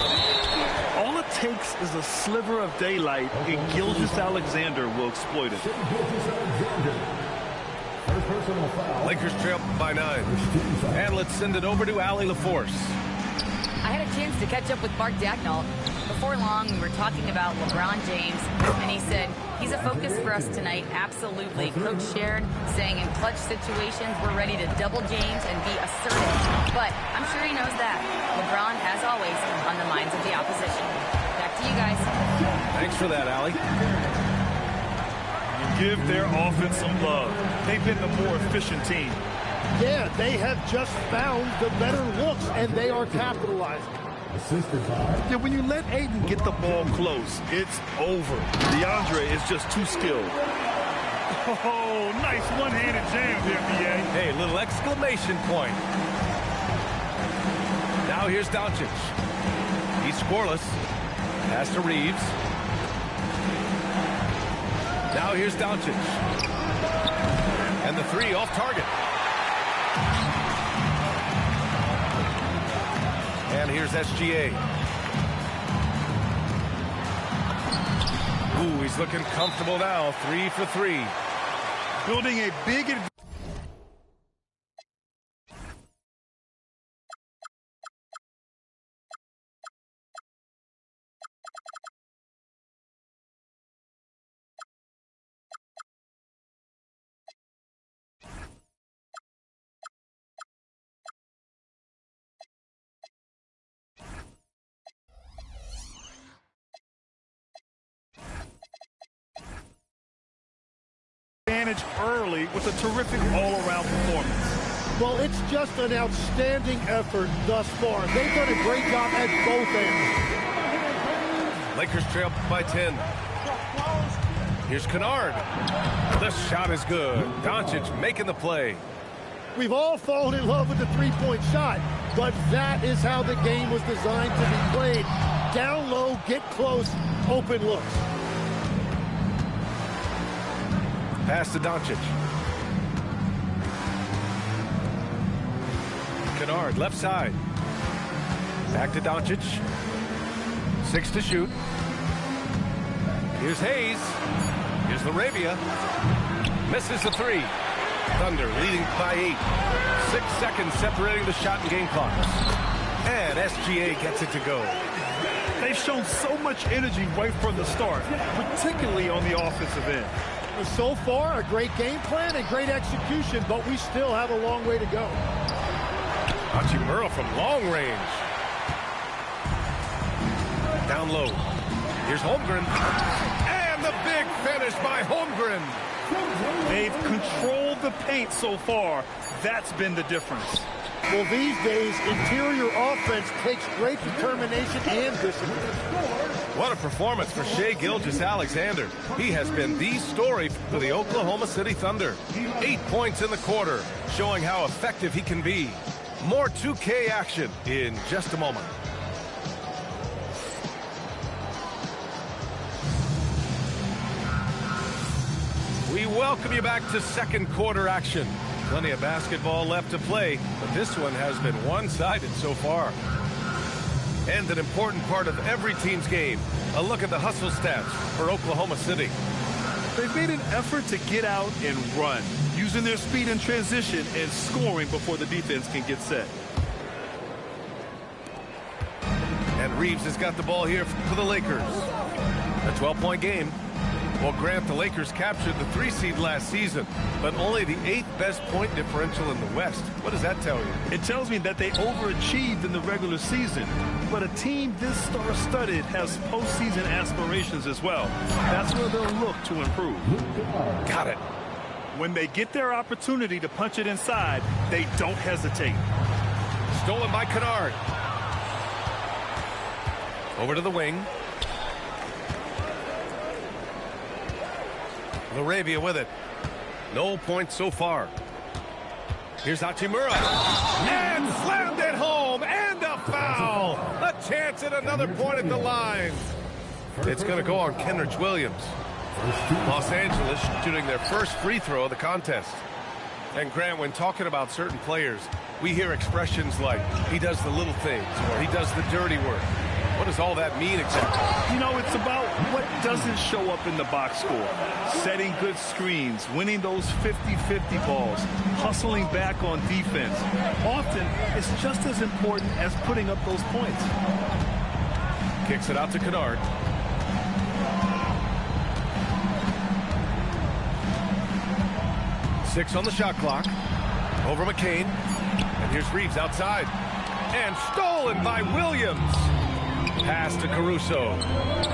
All it takes is a sliver of daylight, and Gilgeous-Alexander will exploit it. Lakers trail by 9. And let's send it over to Allie LaForce. I had a chance to catch up with Mark Dagnall. Before long, we were talking about LeBron James, and he said, he's a focus for us tonight, absolutely. Coach shared, saying in clutch situations, we're ready to double James and be assertive. But I'm sure he knows that. LeBron, as always, on the minds of the opposition. Back to you guys. Thanks for that, Allie. Give their offense some love. They've been the more efficient team. Yeah, they have just found the better looks, and they are capitalizing. Yeah, when you let Ayton get the ball close, it's over. DeAndre is just too skilled. Oh, nice one-handed jam there, BA. Hey, little exclamation point. Now here's Doncic. He's scoreless. Pass to Reeves. Now here's Doncic. And the three off target. And here's SGA. Ooh, he's looking comfortable now. 3 for 3. Building a big advantage. Early with a terrific all-around performance. Well, it's just an outstanding effort thus far. They've done a great job at both ends. Lakers trail by 10. Here's Kennard. The shot is good. Doncic making the play. We've all fallen in love with the three-point shot, but that is how the game was designed to be played. Down low, get close, open looks. Pass to Doncic. Kennard, left side. Back to Doncic. 6 to shoot. Here's Hayes. Here's Laravia. Misses the three. Thunder leading by 8. 6 seconds separating the shot and game clocks. And SGA gets it to go. They've shown so much energy right from the start, particularly on the offensive end. So far, a great game plan and great execution, but we still have a long way to go. Hachimura from long range. Down low. Here's Holmgren. And the big finish by Holmgren. They've controlled the paint so far. That's been the difference. Well, these days, interior offense takes great determination and discipline. What a performance for Shai Gilgeous-Alexander. He has been the story for the Oklahoma City Thunder. 8 points in the quarter, showing how effective he can be. More 2K action in just a moment. We welcome you back to second quarter action. Plenty of basketball left to play, but this one has been one-sided so far. And an important part of every team's game, a look at the hustle stats for Oklahoma City. They've made an effort to get out and run, using their speed in transition and scoring before the defense can get set. And Reeves has got the ball here for the Lakers. A 12-point game. Well, Grant, the Lakers captured the 3 seed last season, but only the 8th best point differential in the West. What does that tell you? It tells me that they overachieved in the regular season, but a team this star-studded has postseason aspirations as well. That's where they'll look to improve. Got it. When they get their opportunity to punch it inside, they don't hesitate. Stolen by Kennard. Over to the wing. Laravia with it. No points so far. Here's Hachimura. And slammed it home. And a foul. A chance at another point at the line. It's going to go on Kenrich Williams. Los Angeles shooting their first free throw of the contest. And Grant, when talking about certain players, we hear expressions like, he does the little things, or he does the dirty work. What does all that mean exactly? You know, it's about what doesn't show up in the box score. Setting good screens, winning those 50-50 balls, hustling back on defense. Often, it's just as important as putting up those points. Kicks it out to Kennard. Six on the shot clock. Over McCain. And here's Reeves outside. And stolen by Williams. Pass to Caruso.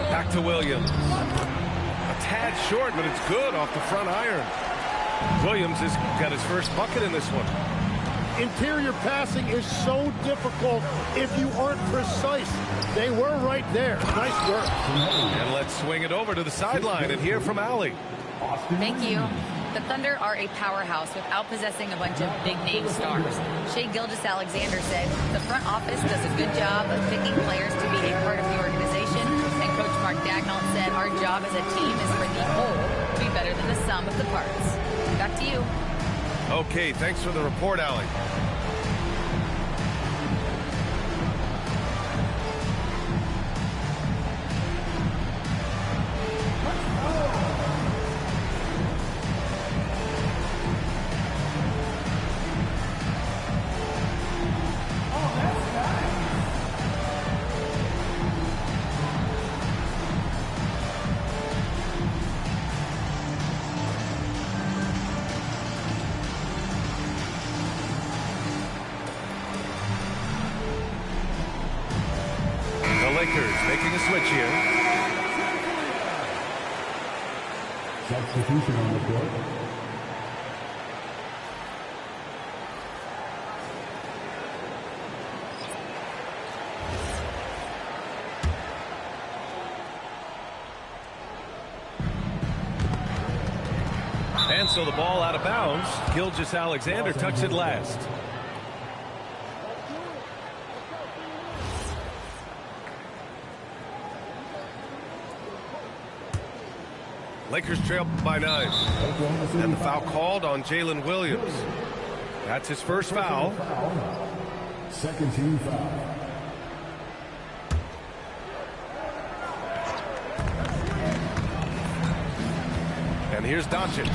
Back to Williams. A tad short, but it's good off the front iron. Williams has got his first bucket in this one. Interior passing is so difficult if you aren't precise. They were right there. Nice work. And let's swing it over to the sideline and hear from Allie. Thank you. The Thunder are a powerhouse without possessing a bunch of big-name stars. Shai Gilgeous-Alexander said the front office does a good job of picking players to be a part of the organization, and Coach Mark Daigneault said our job as a team is for the whole to be better than the sum of the parts. Back to you. Okay, thanks for the report, Allie. Making a switch here. Substitution on the court. And so the ball out of bounds. Gilgeous-Alexander tucks it last. Lakers trail by 9. And the foul called on Jalen Williams. That's his first foul. Second team foul. And here's Doncic.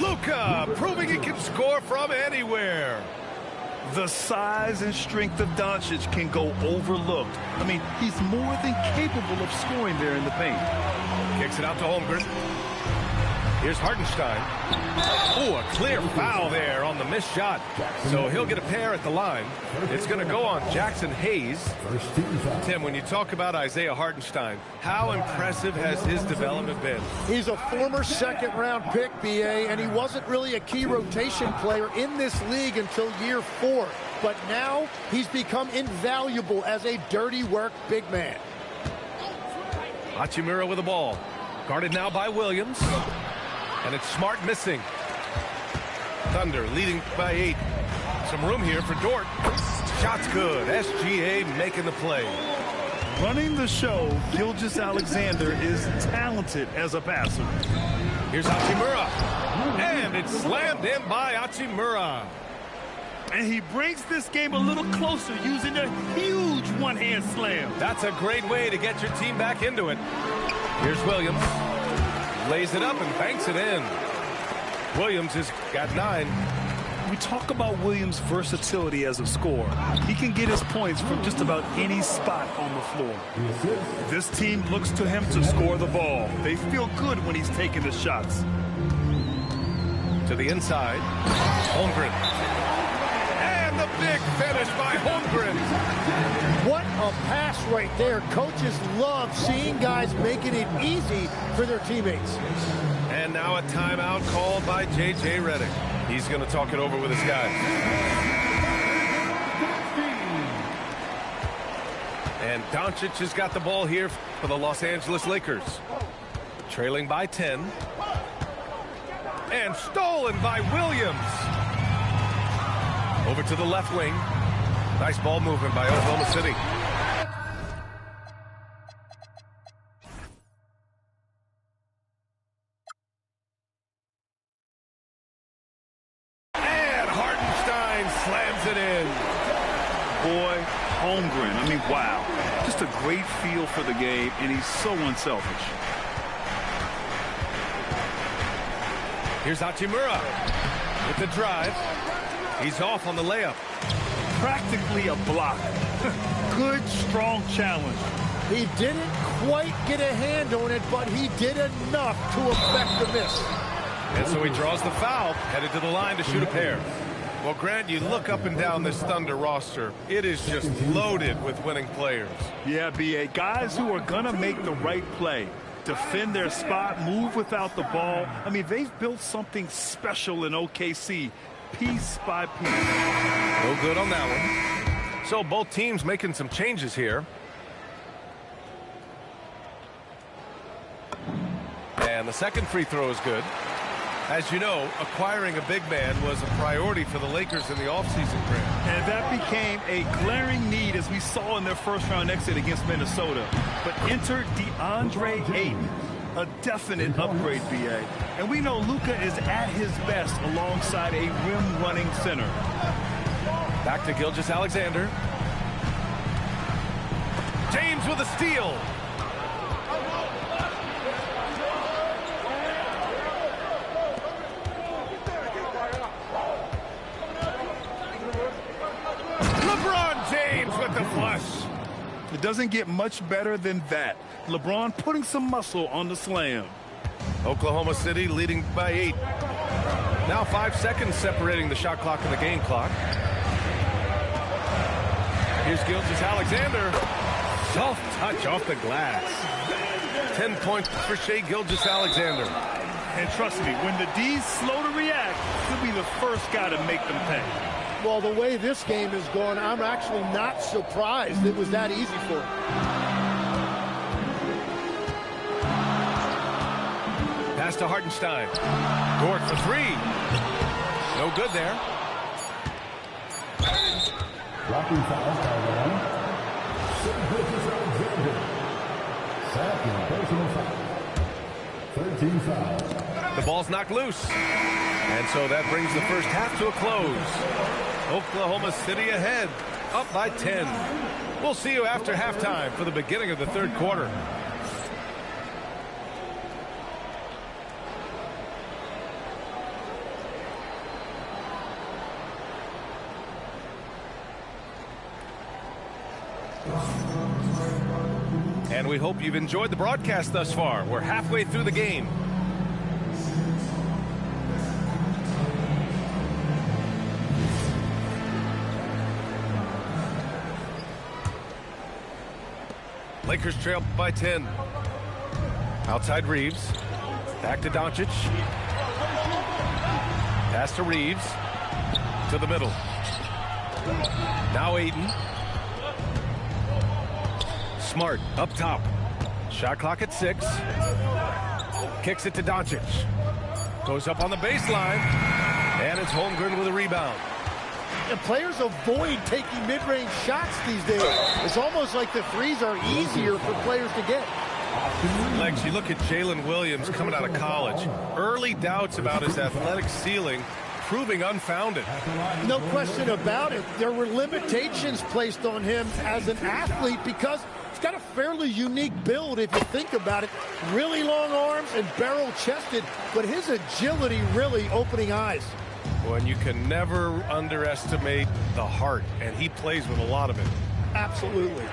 Luka proving he can score from anywhere. The size and strength of Doncic can go overlooked. I mean, he's more than capable of scoring there in the paint. Kicks it out to Holmgren. Here's Hartenstein. Oh, a clear foul there on the missed shot. So he'll get a pair at the line. It's going to go on Jackson Hayes. Tim, when you talk about Isaiah Hartenstein, how impressive has his development been? He's a former second-round pick, B.A., and he wasn't really a key rotation player in this league until year 4. But now he's become invaluable as a dirty work big man. Hachimura with the ball. Guarded now by Williams. And it's Smart missing. Thunder leading by 8. Some room here for Dort. Shot's good. SGA making the play. Running the show, Gilgeous-Alexander is talented as a passer. Here's Hachimura. And it's slammed in by Hachimura. And he brings this game a little closer using a huge one-hand slam. That's a great way to get your team back into it. Here's Williams. Lays it up and banks it in. Williams has got 9. We talk about Williams' versatility as a scorer. He can get his points from just about any spot on the floor. This team looks to him to score the ball. They feel good when he's taking the shots. To the inside. Holmgren. And the big finish by Holmgren. What a pass right there. Coaches love seeing guys making it easy for their teammates. And now a timeout called by J.J. Redick. He's going to talk it over with his guys. And Doncic has got the ball here for the Los Angeles Lakers. Trailing by 10. And stolen by Williams. Over to the left wing. Nice ball movement by Oklahoma City. And Hartenstein slams it in. Boy, Holmgren, I mean, wow. Just a great feel for the game, and he's so unselfish. Here's Hachimura with the drive. He's off on the layup. Practically a block. Good, strong challenge. He didn't quite get a hand on it, but he did enough to affect the miss. And so he draws the foul, headed to the line to shoot a pair. Well, Grant, you look up and down this Thunder roster. It is just loaded with winning players. Yeah, B.A. Guys who are going to make the right play. Defend their spot, move without the ball. I mean, they've built something special in OKC. Piece by piece. No good on that one. So both teams making some changes here. And the second free throw is good. As you know, acquiring a big man was a priority for the Lakers in the offseason, Grant. And that became a glaring need as we saw in their first-round exit against Minnesota. But enter DeAndre Ayton. A definite upgrade, B.A. And we know Luka is at his best alongside a rim-running center. Back to Gilgeous-Alexander. James with a steal. LeBron James with the flush. It doesn't get much better than that. LeBron putting some muscle on the slam. Oklahoma City leading by 8. Now 5 seconds separating the shot clock and the game clock. Here's Gilgeous-Alexander. Soft touch off the glass. 10 points for Shai Gilgeous-Alexander. And trust me, when the D's slow to react, he'll be the first guy to make them pay. Well, the way this game is going, I'm actually not surprised it was that easy for him. Pass to Hartenstein. Dort for 3. No good there. Blocking foul by the line. Gilgeous-Alexander. Second personal foul. 13 fouls. The ball's knocked loose. And so that brings the first half to a close. Oklahoma City ahead, up by 10. We'll see you after halftime for the beginning of the third quarter. And we hope you've enjoyed the broadcast thus far. We're halfway through the game. Lakers trail by 10. Outside Reeves. Back to Doncic. Pass to Reeves. To the middle. Now Aiden. Smart up top. Shot clock at 6. Kicks it to Doncic. Goes up on the baseline. And it's Holmgren with a rebound. And players avoid taking mid-range shots these days. It's almost like the threes are easier for players to get. Lex, you look at Jalen Williams coming out of college. Early doubts about his athletic ceiling proving unfounded. No question about it. There were limitations placed on him as an athlete because he's got a fairly unique build if you think about it. Really long arms and barrel-chested, but his agility really opening eyes. When you can never underestimate the heart, and he plays with a lot of it. Absolutely.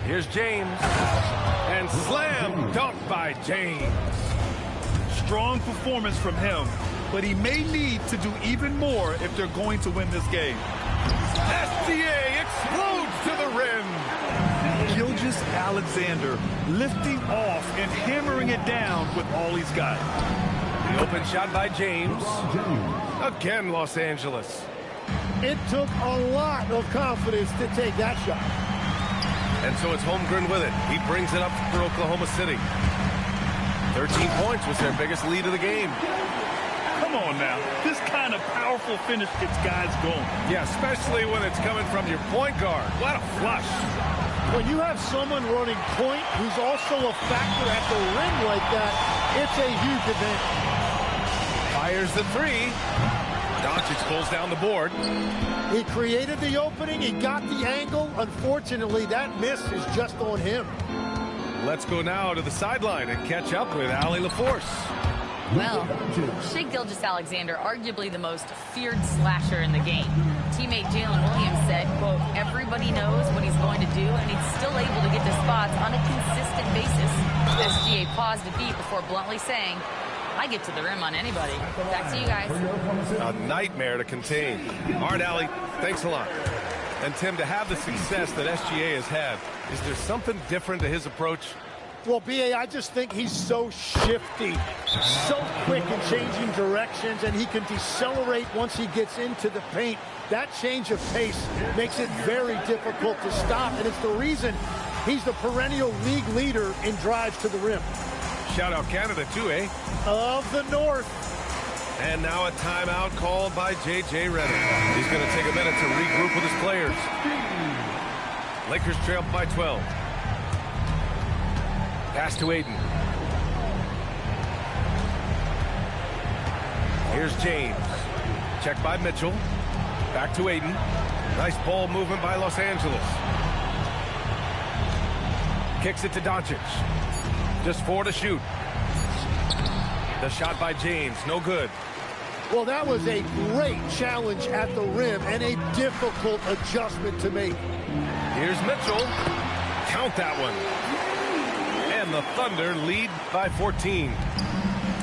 Here's James, and slam dunk by James. Strong performance from him, but he may need to do even more if they're going to win this game. SGA explodes to the rim. Gilgeous-Alexander lifting off and hammering it down with all he's got. The open shot by James. Again, Los Angeles. It took a lot of confidence to take that shot. And so it's Holmgren with it. He brings it up for Oklahoma City. 13 points was their biggest lead of the game. Come on now. This kind of powerful finish gets guys going. Yeah, especially when it's coming from your point guard. What a flush. When you have someone running point who's also a factor at the rim like that, it's a huge advantage. Fires the three. Doncic pulls down the board. He created the opening. He got the angle. Unfortunately, that miss is just on him. Let's go now to the sideline and catch up with Allie LaForce. Well, Shai Gilgeous-Alexander, arguably the most feared slasher in the game. Teammate Jalen Williams said, quote, everybody knows what he's going to do, and he's still able to get to spots on a consistent basis. SGA paused a beat before bluntly saying, I get to the rim on anybody. Back to you guys. A nightmare to contain. All right, Allie, thanks a lot. And Tim, to have the success that SGA has had, is there something different to his approach? Well, B.A., I just think he's so shifty, so quick in changing directions, and he can decelerate once he gets into the paint. That change of pace makes it very difficult to stop, and it's the reason he's the perennial league leader in drives to the rim. Shout out Canada, too, eh? Of the North. And now a timeout called by J.J. Redick. He's going to take a minute to regroup with his players. Lakers trail by 12. Pass to Aiden. Here's James. Checked by Mitchell. Back to Aiden. Nice ball movement by Los Angeles. Kicks it to Doncic. Just 4 to shoot. The shot by James, no good. Well, that was a great challenge at the rim and a difficult adjustment to make. Here's Mitchell. Count that one. And the Thunder lead by 14.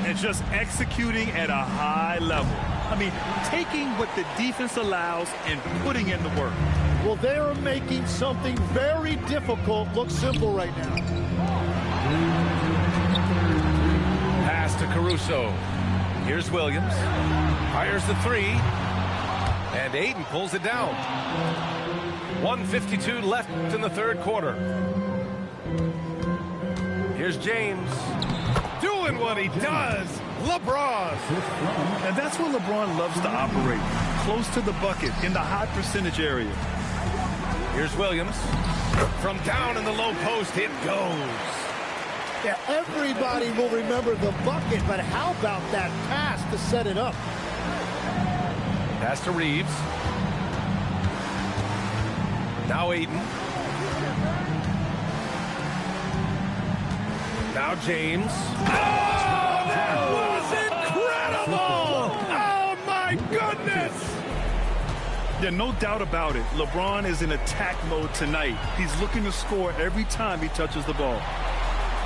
And just executing at a high level. I mean, taking what the defense allows and putting in the work. Well, they are making something very difficult look simple right now. Pass to Caruso. Here's Williams. Fires the three. And Aiden pulls it down. 1:52 left in the third quarter. Here's James. Doing what he does. LeBron. And that's where LeBron loves to operate. Close to the bucket in the high percentage area. Here's Williams. From down in the low post, it goes. Yeah, everybody will remember the bucket, but how about that pass to set it up? Pass to Reeves. Now Aiden. Now James. Oh, that was incredible! Oh, my goodness! Yeah, no doubt about it. LeBron is in attack mode tonight. He's looking to score every time he touches the ball.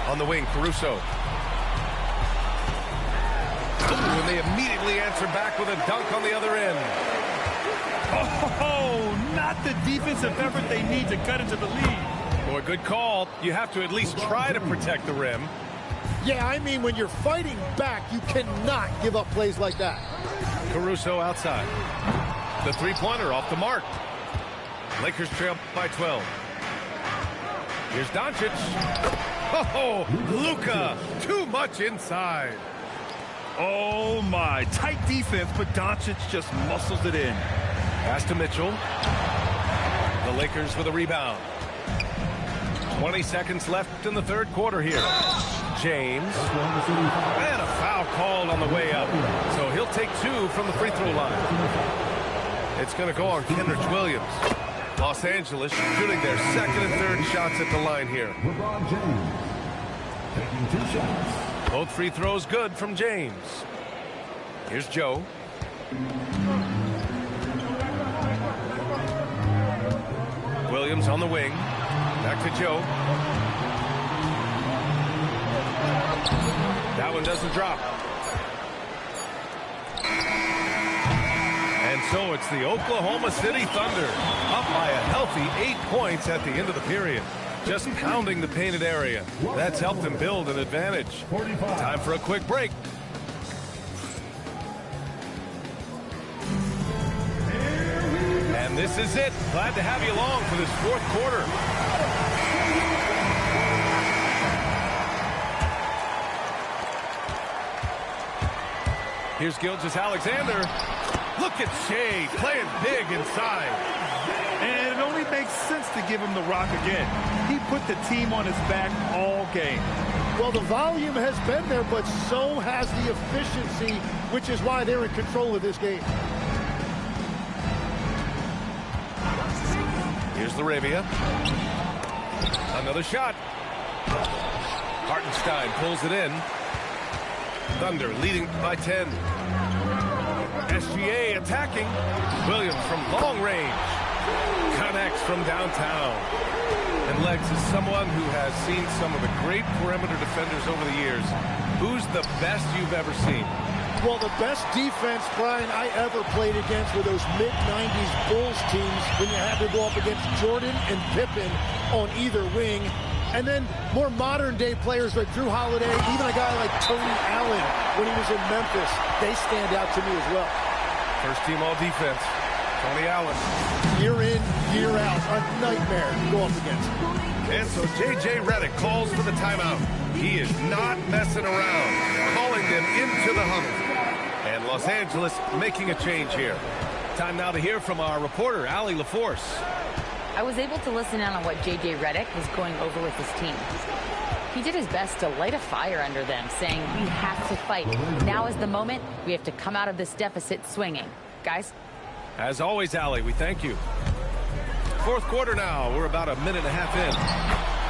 On the wing, Caruso. Ooh, and they immediately answer back with a dunk on the other end. Oh, not the defensive effort they need to cut into the lead. Boy, good call. You have to at least try to protect the rim. Yeah, I mean, when you're fighting back, you cannot give up plays like that. Caruso outside. The three-pointer off the mark. Lakers trail by 12. Here's Doncic. Oh, Luka, too much inside. Oh, my. Tight defense, but Doncic just muscles it in. Pass to Mitchell. The Lakers with a rebound. 20 seconds left in the third quarter here. James. And a foul called on the way up. So he'll take 2 from the free throw line. It's going to go on Kenrich Williams. Los Angeles shooting their second and third shots at the line here. LeBron James taking 2 shots. Both free throws good from James. Here's Joe. Williams on the wing. Back to Joe. That one doesn't drop. And so it's the Oklahoma City Thunder up by a healthy 8 points at the end of the period. Just pounding the painted area. That's helped them build an advantage. Time for a quick break. And this is it. Glad to have you along for this fourth quarter. Here's Gilgeous-Alexander. Look at Shea playing big inside. And it only makes sense to give him the rock again. He put the team on his back all game. Well, the volume has been there, but so has the efficiency, which is why they're in control of this game. Here's Laravia. Another shot. Hartenstein pulls it in. Thunder leading by 10. SGA attacking. Williams from long range. Connects from downtown. And Legs is someone who has seen some of the great perimeter defenders over the years. Who's the best you've ever seen? Well, the best defense, Brian, I ever played against were those mid-90s Bulls teams when you had to go up against Jordan and Pippen on either wing. And then more modern-day players like Drew Holiday, even a guy like Tony Allen when he was in Memphis, they stand out to me as well. First team all-defense, Tony Allen. Year in, year out, a nightmare to go up against. And so J.J. Redick calls for the timeout. He is not messing around, calling them into the huddle. And Los Angeles making a change here. Time now to hear from our reporter, Allie LaForce. I was able to listen in on what J.J. Redick was going over with his team. He did his best to light a fire under them, saying we have to fight. Now is the moment. We have to come out of this deficit swinging. Guys? As always, Allie, we thank you. Fourth quarter now. We're about a minute and a half in.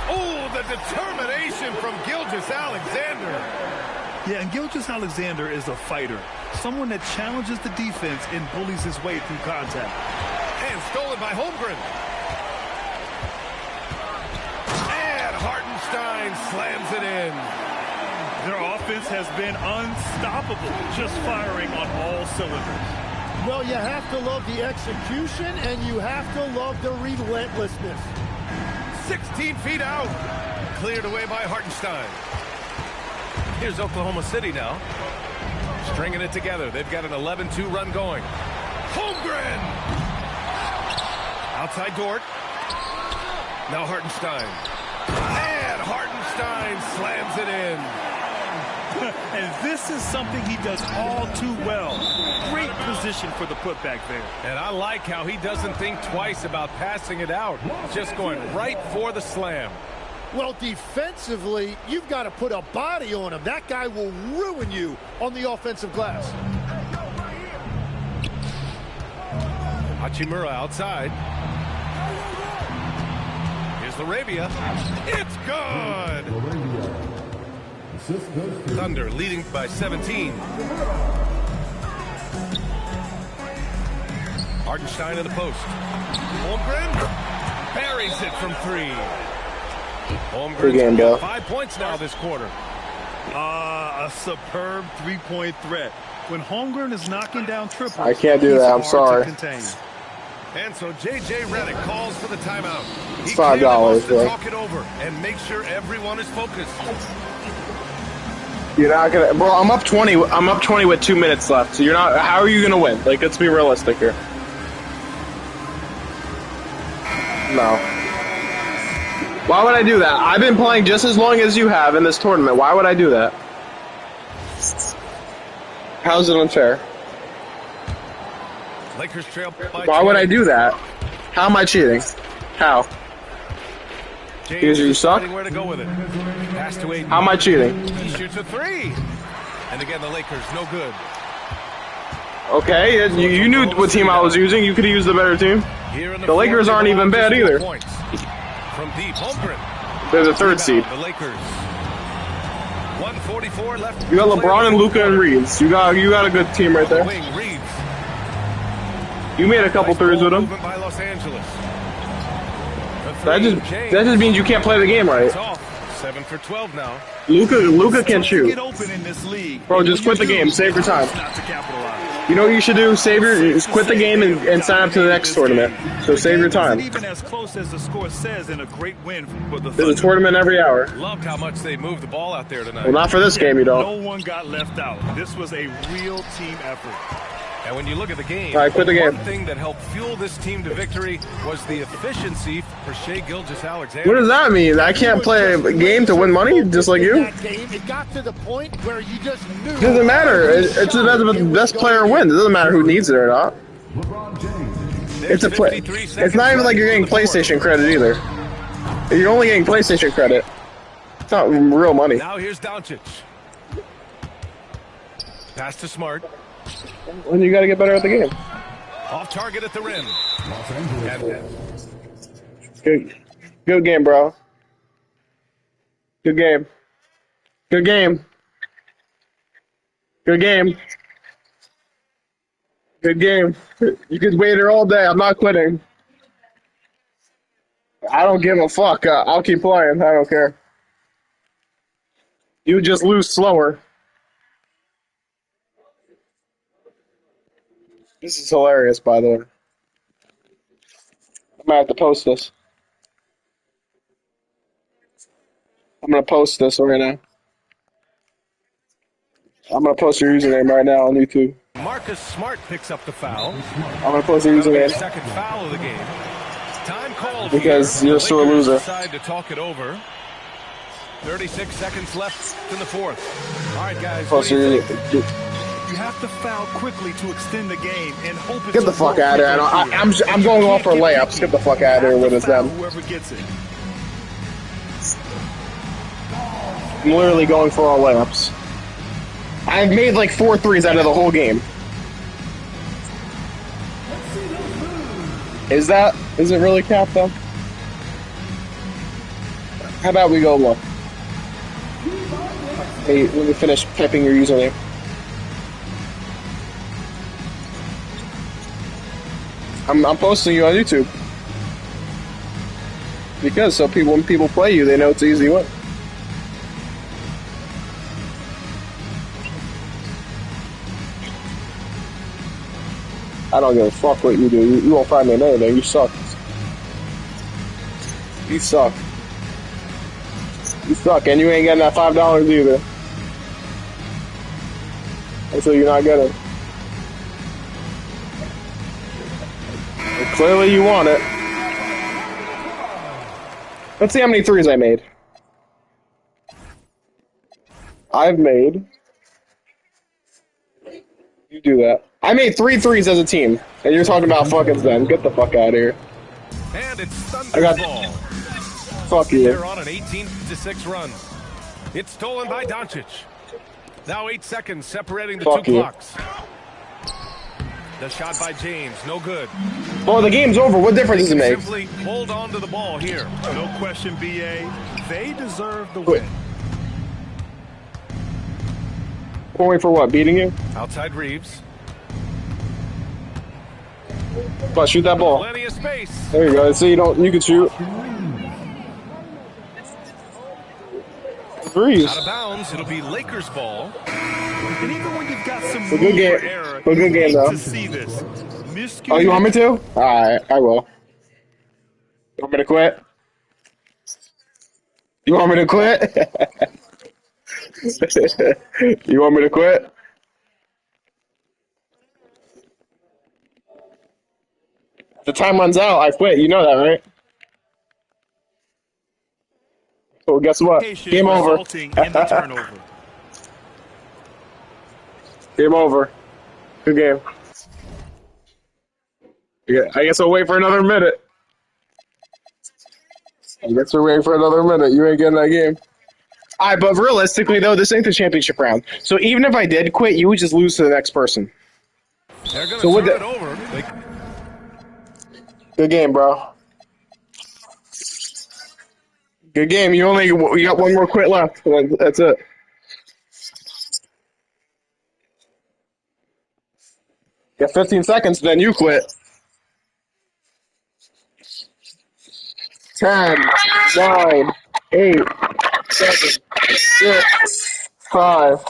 Oh, the determination from Gilgeous-Alexander. Yeah, and Gilgeous-Alexander is a fighter. Someone that challenges the defense and bullies his way through contact. And stolen by Holmgren. And Hartenstein slams it in. Their offense has been unstoppable, just firing on all cylinders. Well, you have to love the execution, and you have to love the relentlessness. 16 feet out. Cleared away by Hartenstein. Here's Oklahoma City now. Stringing it together. They've got an 11-2 run going. Holmgren! Outside Dort. Now Hartenstein. And Hartenstein slams it in. And this is something he does all too well. Great position for the putback there. And I like how he doesn't think twice about passing it out. Just going right for the slam. Well, defensively, you've got to put a body on him. That guy will ruin you on the offensive glass. Hachimura outside. Here's Laravia. It's good! Thunder leading by 17. Hartenstein in the post. Holmgren buries it from 3. Holmgren's got 5 points now this quarter. A superb three-point threat. When Holmgren is knocking down triples, I can't do that. I'm sorry. And so J.J. Redick calls for the timeout. It's $5, bro. Talk it over and make sure everyone is focused. You're not gonna, bro. I'm up 20. I'm up 20 with 2 minutes left. So you're not. How are you gonna win? Like, let's be realistic here. No. Why would I do that? I've been playing just as long as you have in this tournament. Why would I do that? How's it unfair? Lakers trail by Why would I do that? How am I cheating? How? Because you suck? Where to go with it. Pass to Aiden. How am I cheating? He shoots a 3. And again, the Lakers, no good. Okay, you knew what team I was using. You could have used the better team. The Lakers aren't even bad either. From deep, Holmgren. They're the 3rd seed. The Lakers. 1:44 left. You got LeBron and Luka and Reeves. You got a good team right there. You made a couple threes with them. By Los Angeles. That just means you can't play the game right. 7 for 12 now. Luka can shoot. Bro, just quit the game. Save your time. You know what you should do? Just quit the game and sign up to the next tournament. So save your time. Even as close as the score says in a great win for the There's a tournament every hour. Loved how much they moved the ball out there tonight. Well, not for this game, you don't. No one got left out. This was a real team effort. And when you look at the game, all right, quit the game. One thing that helped fuel this team to victory was the efficiency for Shai Gilgeous-Alexander. What does that mean? I can't play a game to win money, just like you? It got to the point where you just knew. It doesn't matter. It's the best player wins. It doesn't matter who needs it or not. It's a play. It's not even like you're getting PlayStation credit either. You're only getting PlayStation credit. It's not real money. Now here's Doncic. Pass to Smart. And you got to get better at the game. Off target at the rim. Good game, bro. Good game. Good game. Good game. Good game. You could wait here all day. I'm not quitting. I don't give a fuck. I'll keep playing. I don't care. You just lose slower. This is hilarious, by the way. I might have to post this. I'm going to post this right now. I'm going to post your username right now on YouTube. Marcus Smart picks up the foul. I'm going to post your username. Second foul of the game. Time called because you're still a loser. Decide to talk it over. 36 seconds left in the fourth. All right, guys. Post your You have to foul quickly to extend the game and hope it's get the fuck out of here. I'm going off for layups. Get the fuck out of here when it's them. Whoever gets it. I'm literally going for all layups. I've made like 4 threes out of the whole game. Is it really cap though? How about we go look? Hey, let me finish typing your username. I'm posting you on YouTube. Because when people play you, they know it's an easy win. I don't give a fuck what you do. You won't find me in anything. You suck. You suck. You suck, and you ain't getting that $5 either. And so you're not getting. Clearly you want it. Let's see how many threes I made. I've made... You do that. I made 3 threes as a team, and you're talking about fucking them. Get the fuck out of here. And it's Thunderball. Fuck you. They're on an 18-6 run. It's stolen by Doncic. Now 8 seconds separating the fuck two you. clocks. The shot by James, no good. Well, the game's over. What difference does it make? Simply hold on to the ball here. No question, BA. They deserve the win. Wait for what? Beating you? Outside Reeves. Come on, shoot that ball. Plenty of space. There you go. See, you can shoot. Threes. Out of bounds. It'll be Lakers ball. And even when you've got some A good room game. for error, A good game, though. to see this. Oh, you want me to? All right, I will. You want me to quit? You want me to quit? You want me to quit? If the time runs out, I quit. You know that, right? So guess what? Game over. Resulting in the turnover. Game over. Good game. Yeah, I guess I'll wait for another minute. I guess we're waiting for another minute. You ain't getting that game. All right, but realistically, though, this ain't the championship round. So even if I did quit, you would just lose to the next person. They're going to So turn it over. Good game, bro. Good game. You got one more quit left. That's it. You got 15 seconds, then you quit. 10, 9, 8, 7, 6, 5,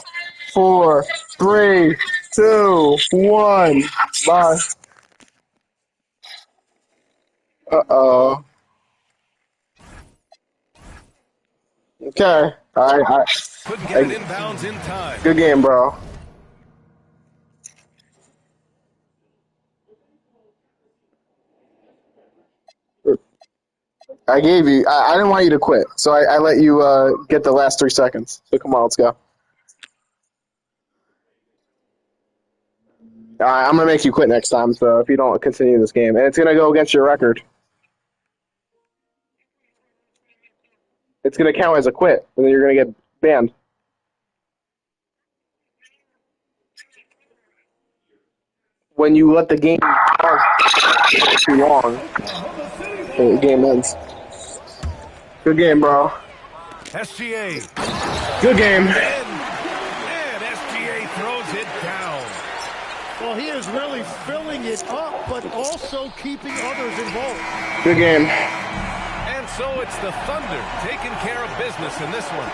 4, 3, 2, 1. Bye. Uh-oh. Okay. All right. Couldn't get it inbounds in time. Good game, bro. I gave you. I didn't want you to quit, so I let you get the last 3 seconds. So come on, let's go. All right, I'm gonna make you quit next time. So if you don't continue this game, and it's gonna go against your record, it's gonna count as a quit, and then you're gonna get banned. When you let the game go too long, the game ends. Good game, bro. SGA. Good game. And SGA throws it down. Well, he is really filling it up, but also keeping others involved. Good game. And so it's the Thunder taking care of business in this one.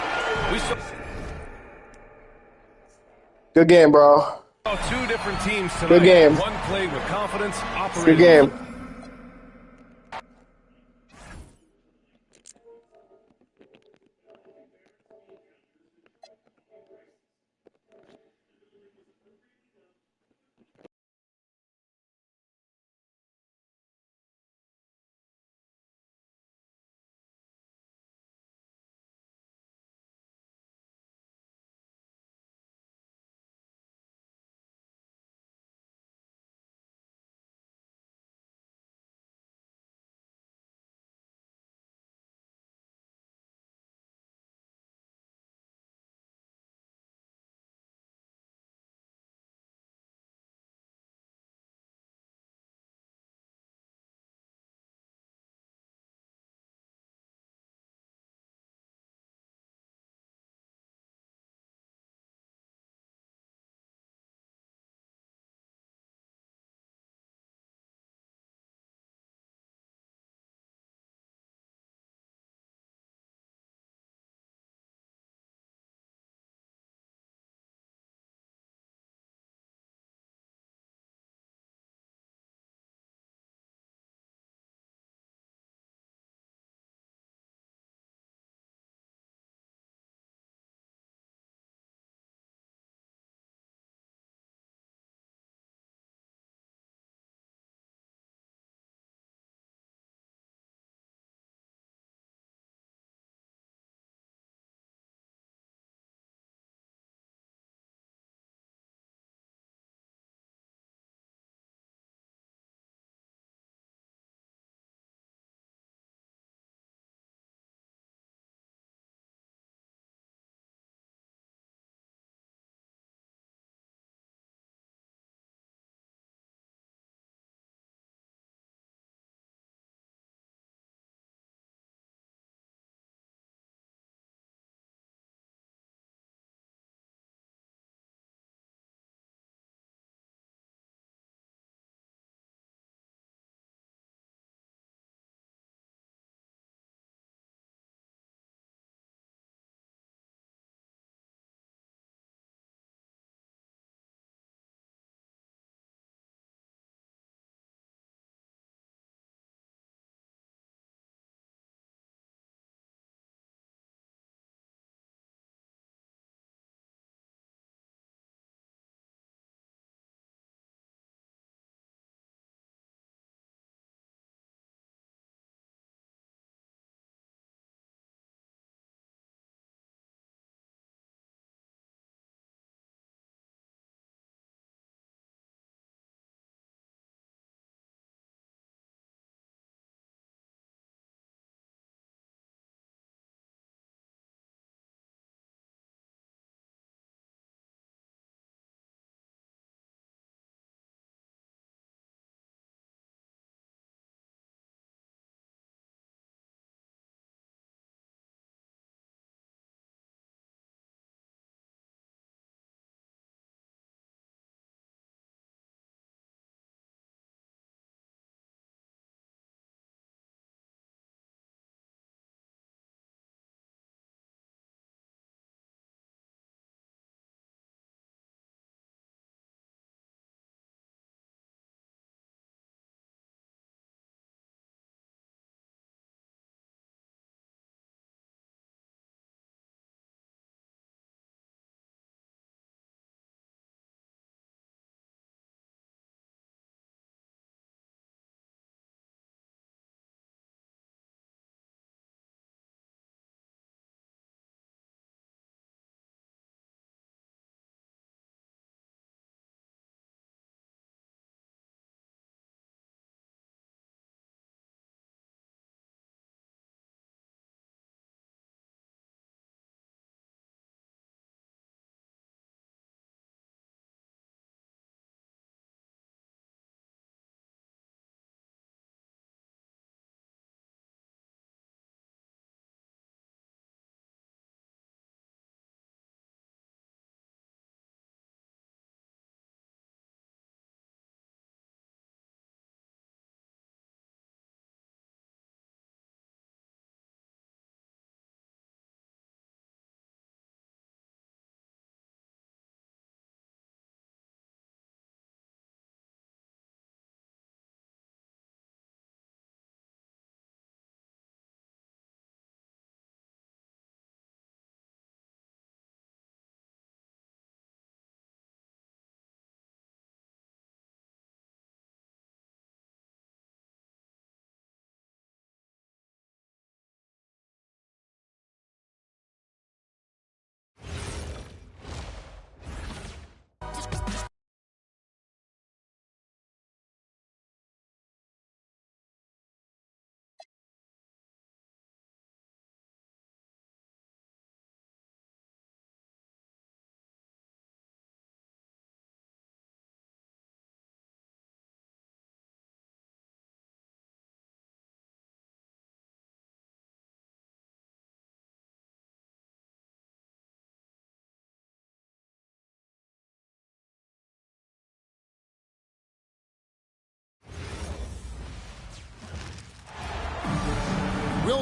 Good game, bro. Two different teams tonight. Good game. One played with confidence, Good game.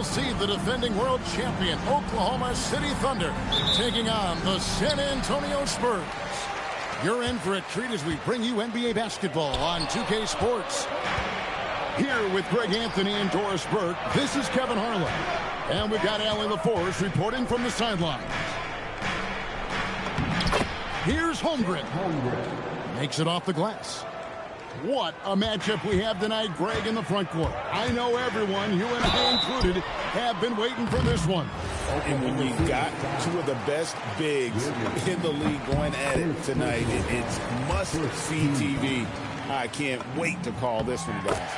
We'll see the defending world champion Oklahoma City Thunder taking on the San Antonio Spurs. You're in for a treat as we bring you NBA basketball on 2K Sports. Here with Greg Anthony and Doris Burke, this is Kevin Harlan. And we've got Allie LaForce reporting from the sideline. Here's Holmgren. Makes it off the glass. What a matchup we have tonight, Greg, in the front court. I know everyone, you and I included, have been waiting for this one. And when you've got two of the best bigs in the league going at it tonight, it's must-see TV. I can't wait to call this one, guys.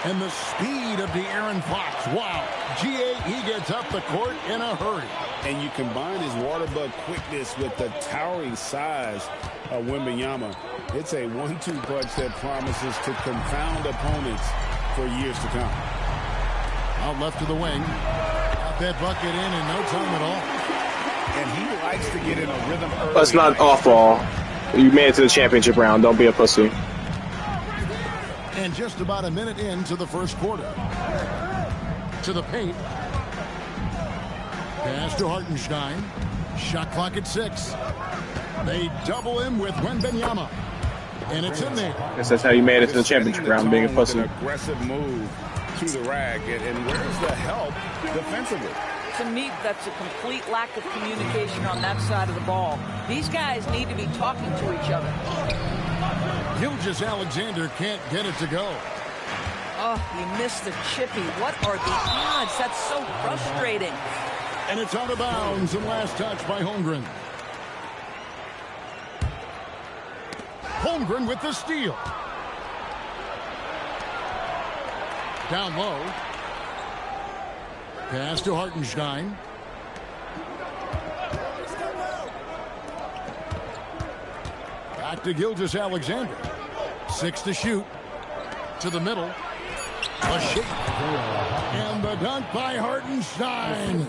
And the speed of De'Aaron Fox. Wow. GA, he gets up the court in a hurry. And you combine his water bug quickness with the towering size of Wembanyama. It's a 1-2 punch that promises to confound opponents for years to come. Out left to the wing. Got that bucket in no time at all. And he likes to get in a rhythm early. That's not off ball. You made it to the championship round. Don't be a pussy. And just about a minute into the first quarter. To the paint. Pass to Hartenstein. Shot clock at 6. They double him with Wembanyama. And it's in there. I guess that's how you made it to the championship round, being a pussy. An aggressive move to the rack. And where's the help defensively? To me, that's a complete lack of communication on that side of the ball. These guys need to be talking to each other. Gilgeous-Alexander can't get it to go. Oh, he missed the chippy. What are the odds? That's so frustrating. And it's out of bounds and last touch by Holmgren. Holmgren with the steal. Down low. Pass to Hartenstein. Back to Gilgeous-Alexander. 6 to shoot. To the middle. A shake. And the dunk by Hartenstein.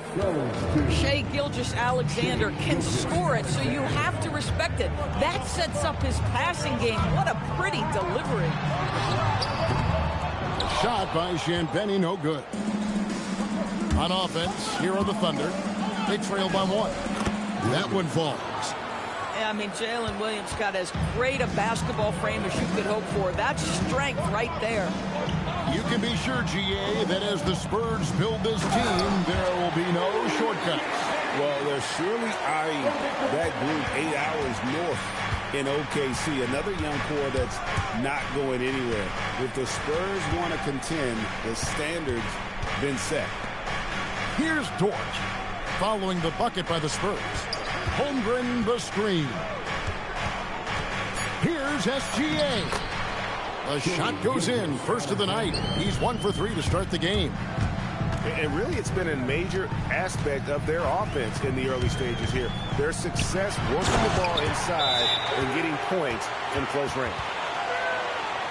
Shai Gilgeous-Alexander can score it, so you have to respect it. That sets up his passing game. What a pretty delivery. A shot by Champagny, no good. On offense, here are the Thunder. They trail by 1. That one falls. I mean, Jalen Williams got as great a basketball frame as you could hope for. That's strength right there. You can be sure, GA, that as the Spurs build this team, there will be no shortcuts. Well, they're surely eyeing that group 8 hours north in OKC. Another young core that's not going anywhere. If the Spurs want to contend, the standard's been set. Here's Dort, following the bucket by the Spurs. Holmgren the screen. Here's SGA. The shot goes in, first of the night. He's 1 for 3 to start the game. And really, it's been a major aspect of their offense in the early stages here. Their success working the ball inside and getting points in close range.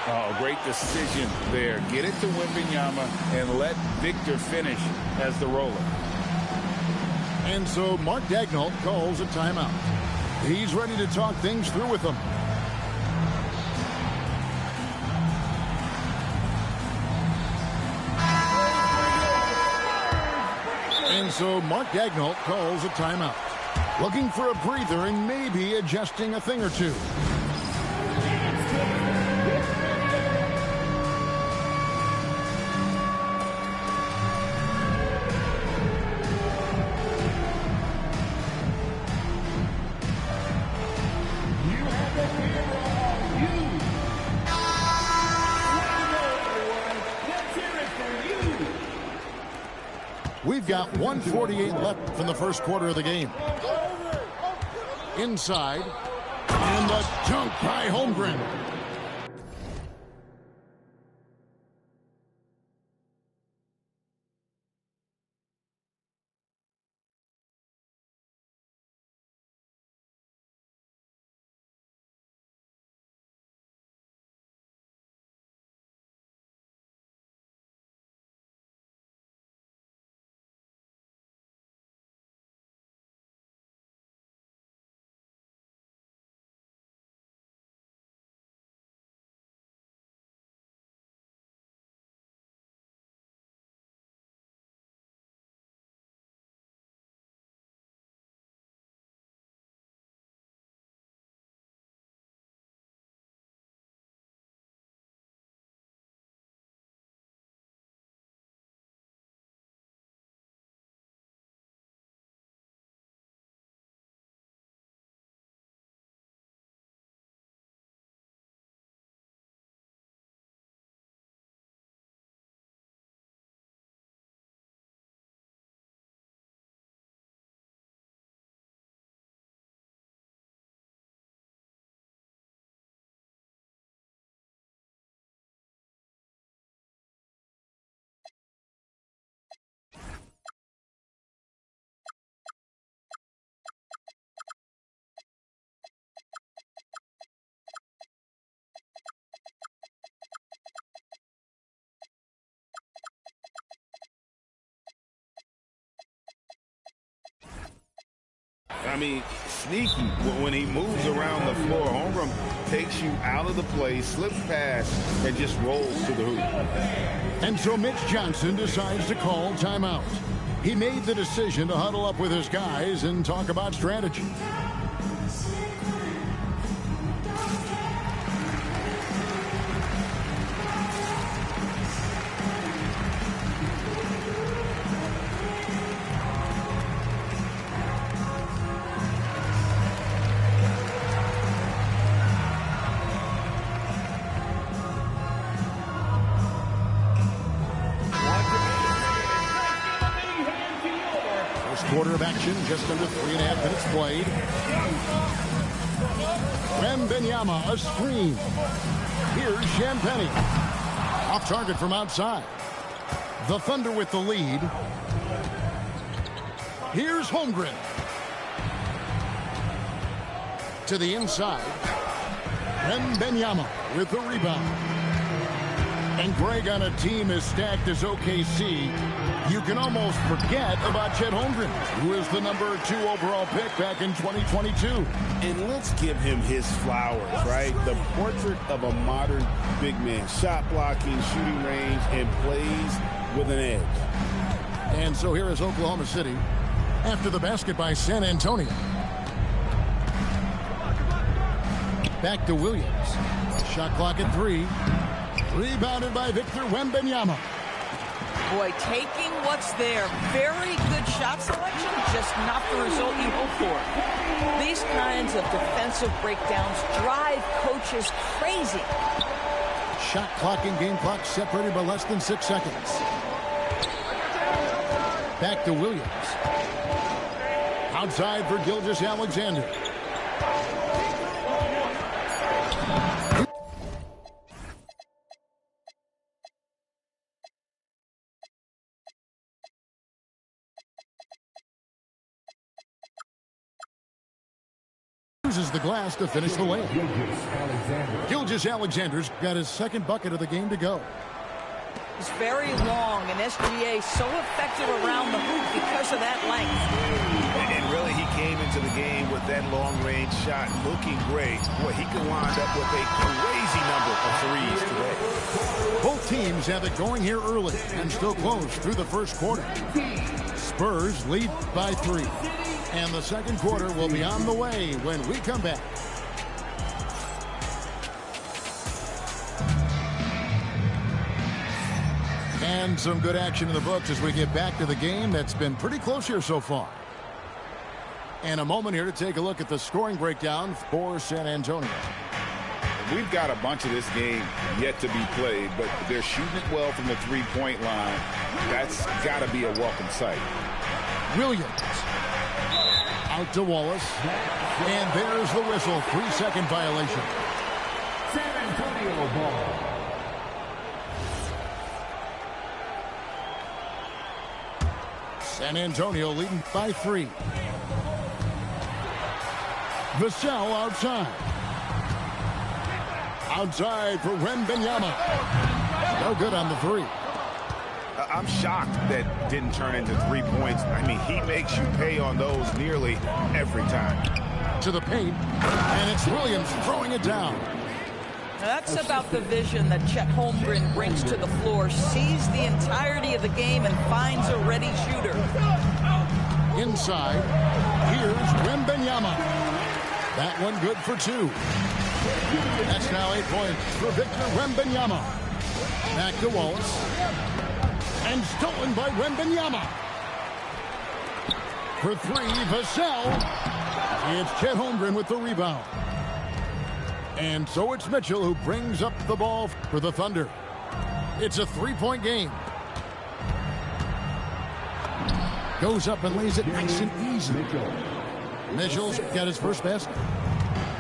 Oh, great decision there. Get it to Wembanyama and let Victor finish as the roller. And so Mark Daigneault calls a timeout. He's ready to talk things through with them. And so Mark Daigneault calls a timeout. Looking for a breather and maybe adjusting a thing or two. We've got 1:48 left from the first quarter of the game. Inside, and the dunk by Holmgren. mean, sneaky. When he moves around the floor, Holmgren takes you out of the play, slips past, and just rolls to the hoop. And so Mitch Johnson decides to call timeout. He made the decision to huddle up with his guys and talk about strategy. Quarter of action, just under 3.5 minutes played. Wembanyama, a screen. Here's Champagnie. Off target from outside. The Thunder with the lead. Here's Holmgren. To the inside. Wembanyama with the rebound. And Greg, on a team as stacked as OKC, you can almost forget about Chet Holmgren, who is the number 2 overall pick back in 2022. And let's give him his flowers, right? The portrait of a modern big man. Shot blocking, shooting range, and plays with an edge. And so here is Oklahoma City after the basket by San Antonio. Back to Williams. Shot clock at 3. Rebounded by Victor Wembanyama. Boy, taking what's there. Very good shot selection, just not the result you hope for. These kinds of defensive breakdowns drive coaches crazy. Shot clock and game clock separated by less than 6 seconds. Back to Williams. Outside for Gilgeous-Alexander. Uses the glass to finish the layup. Gilgeous-Alexander's got his second bucket of the game to go. He's very long, and SGA so effective around the hoop because of that length. And really, he came into the game with that long-range shot looking great. Boy, he could wind up with a crazy number of threes today. Both teams have it going here early and still close through the first quarter. Spurs lead by 3. And the second quarter will be on the way when we come back. And some good action in the books as we get back to the game that's been pretty close here so far. And a moment here to take a look at the scoring breakdown for San Antonio. We've got a bunch of this game yet to be played, but they're shooting it well from the three-point line. That's got to be a welcome sight. Williams. Out to Wallace. And there's the whistle. 3-second violation. San Antonio ball. San Antonio leading by 3. Vassell outside. Outside for Wembanyama. No good on the 3. I'm shocked that didn't turn into 3 points. I mean, he makes you pay on those nearly every time. To the paint, and it's Williams throwing it down. Now that's about the vision that Chet Holmgren brings to the floor. Sees the entirety of the game and finds a ready shooter. Inside, here's Wembanyama. That one good for 2. That's now 8 points for Victor Wembanyama. Back to Wallace. And stolen by Wembanyama. For 3, Vassell. It's Chet Holmgren with the rebound. And so it's Mitchell who brings up the ball for the Thunder. It's a 3-point game. Goes up and lays it nice and easy. Mitchell's got his first basket.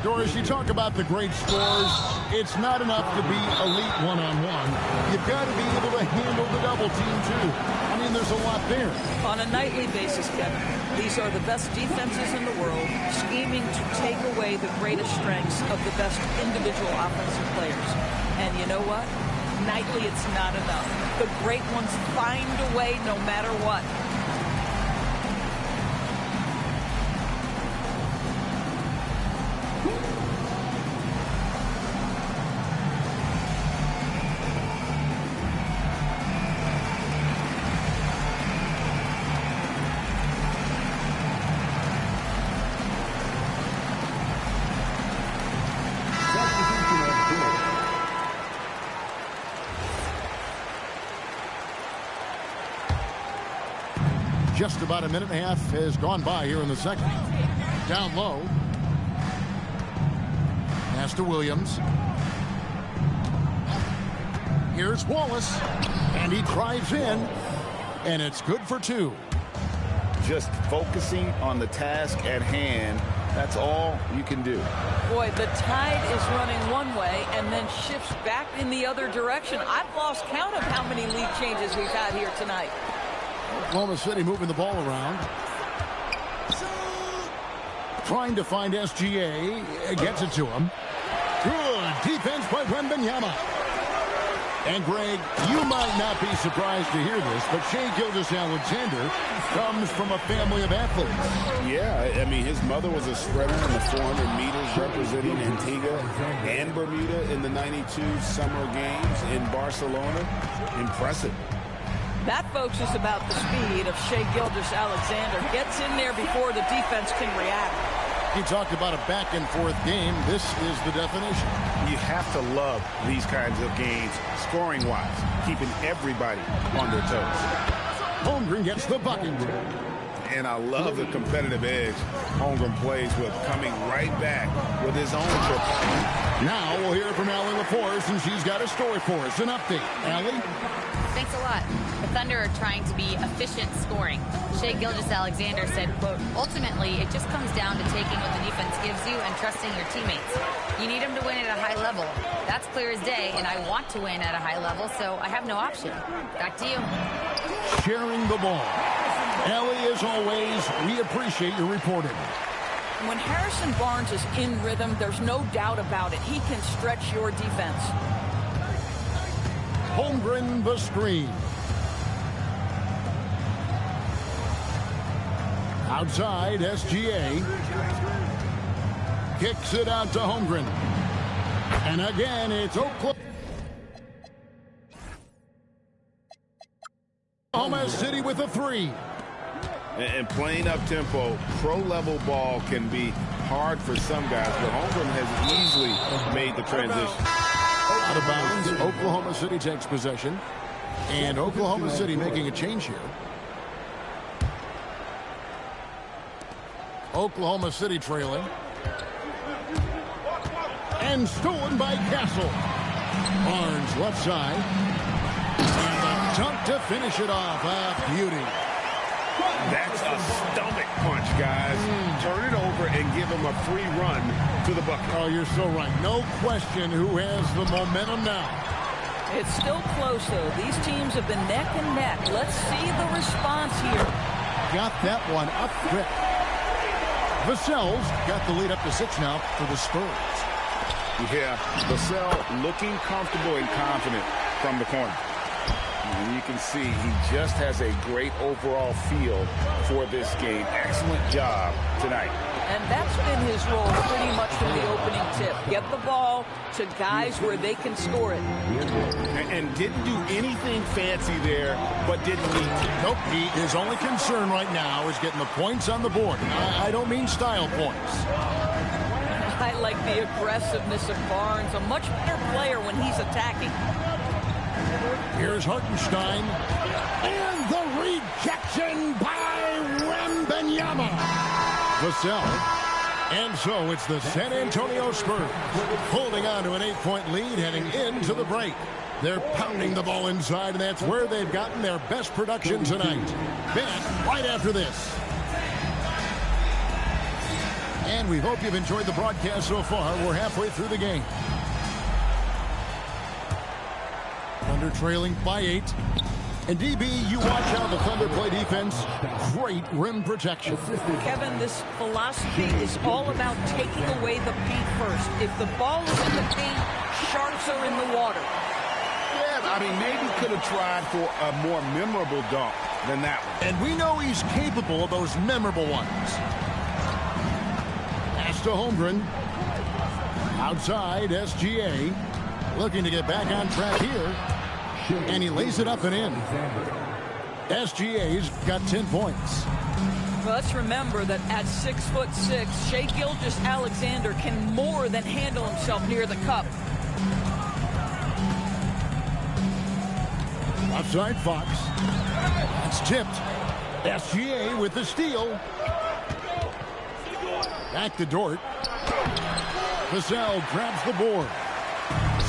Doris, you talk about the great scores. It's not enough to be elite one-on-one. You've got to be able to handle the double team, too. I mean, there's a lot there. On a nightly basis, Kevin, these are the best defenses in the world, scheming to take away the greatest strengths of the best individual offensive players. And you know what? Nightly, it's not enough. The great ones find a way no matter what. Just about a minute and a half has gone by here in the second. Down low. Pass to Williams. Here's Wallace. And he drives in. And it's good for 2. Just focusing on the task at hand. That's all you can do. Boy, the tide is running one way and then shifts back in the other direction. I've lost count of how many lead changes we've had here tonight. Oklahoma City moving the ball around. Trying to find SGA. Gets it to him. Good defense by Wembanyama. And, Greg, you might not be surprised to hear this, but Shai Gilgeous-Alexander comes from a family of athletes. Yeah, I mean, his mother was a sprinter in the 400 meters representing Antigua and Bermuda in the 92 Summer Games in Barcelona. Impressive. That, folks, is about the speed of Shai Gilgeous-Alexander. Gets in there before the defense can react. He talked about a back-and-forth game. This is the definition. You have to love these kinds of games, scoring-wise, keeping everybody on their toes. Holmgren gets the bucket. And I love the competitive edge Holmgren plays with, coming right back with his own triple. Now we'll hear from Allie LaForce, and she's got a story for us. An update. Allie? Thanks a lot. The Thunder are trying to be efficient scoring. Shai Gilgeous-Alexander said, quote, ultimately, it just comes down to taking what the defense gives you and trusting your teammates. You need them to win at a high level. That's clear as day, and I want to win at a high level, so I have no option. Back to you. Sharing the ball. Allie, as always, we appreciate your reporting. When Harrison Barnes is in rhythm, there's no doubt about it. He can stretch your defense. Holmgren the screen. Outside, SGA. Kicks it out to Holmgren. And again, it's Oklahoma City with a 3. And playing up-tempo, pro-level ball can be hard for some guys, but Holmgren has easily made the transition. Out of bounds, Oklahoma City takes possession. And Oklahoma City making a change here. Oklahoma City trailing. And stolen by Castle. Barnes left side. And a dunk to finish it off. A beauty. That's a stomach punch, guys. Turn it over and give him a free run to the bucket. Oh, you're so right. No question who has the momentum now. It's still close, though. These teams have been neck and neck. Let's see the response here. Got that one up quick. Vassell's got the lead up to 6 now for the Spurs. Yeah, Vassell looking comfortable and confident from the corner. And you can see he just has a great overall feel for this game. Excellent job tonight. And that's been his role pretty much from the opening tip. Get the ball to guys where they can score it. And didn't do anything fancy there, but didn't need to. Nope, his only concern right now is getting the points on the board. I don't mean style points. I like the aggressiveness of Barnes. A much better player when he's attacking. Here's Hartenstein. And the rejection by Wembanyama. Vassell. And so it's the San Antonio Spurs holding on to an 8-point lead heading into the break. They're pounding the ball inside, and that's where they've gotten their best production tonight. Back right after this. And we hope you've enjoyed the broadcast so far. We're halfway through the game. Thunder trailing by 8. And DB, you watch how the Thunder play defense. Great rim protection. Kevin, this philosophy is all about taking away the paint first. If the ball is in the paint, sharks are in the water. Yeah, I mean, maybe could have tried for a more memorable dunk than that one. And we know he's capable of those memorable ones. Pass to Holmgren. Outside, SGA. Looking to get back on track here. And he lays it up and in. SGA's got 10 points. Well, let's remember that at 6'6", Shai Gilgeous-Alexander can more than handle himself near the cup. Outside Fox. That's tipped. SGA with the steal. Back to Dort. Vassell grabs the board.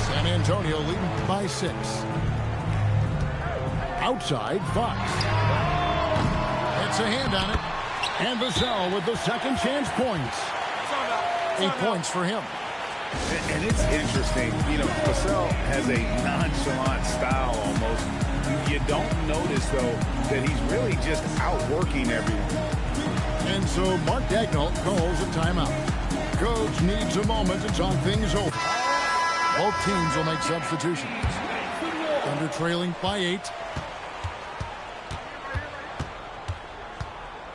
San Antonio leading by 6. Outside, Fox. It's a hand on it. And Vassell with the second chance points. 8 points for him. And it's interesting, you know, Vassell has a nonchalant style almost. You don't notice, though, that he's really just outworking everyone. And so Mark Daigneault calls a timeout. Coach needs a moment to talk things over. Both teams will make substitutions. Thunder trailing by 8.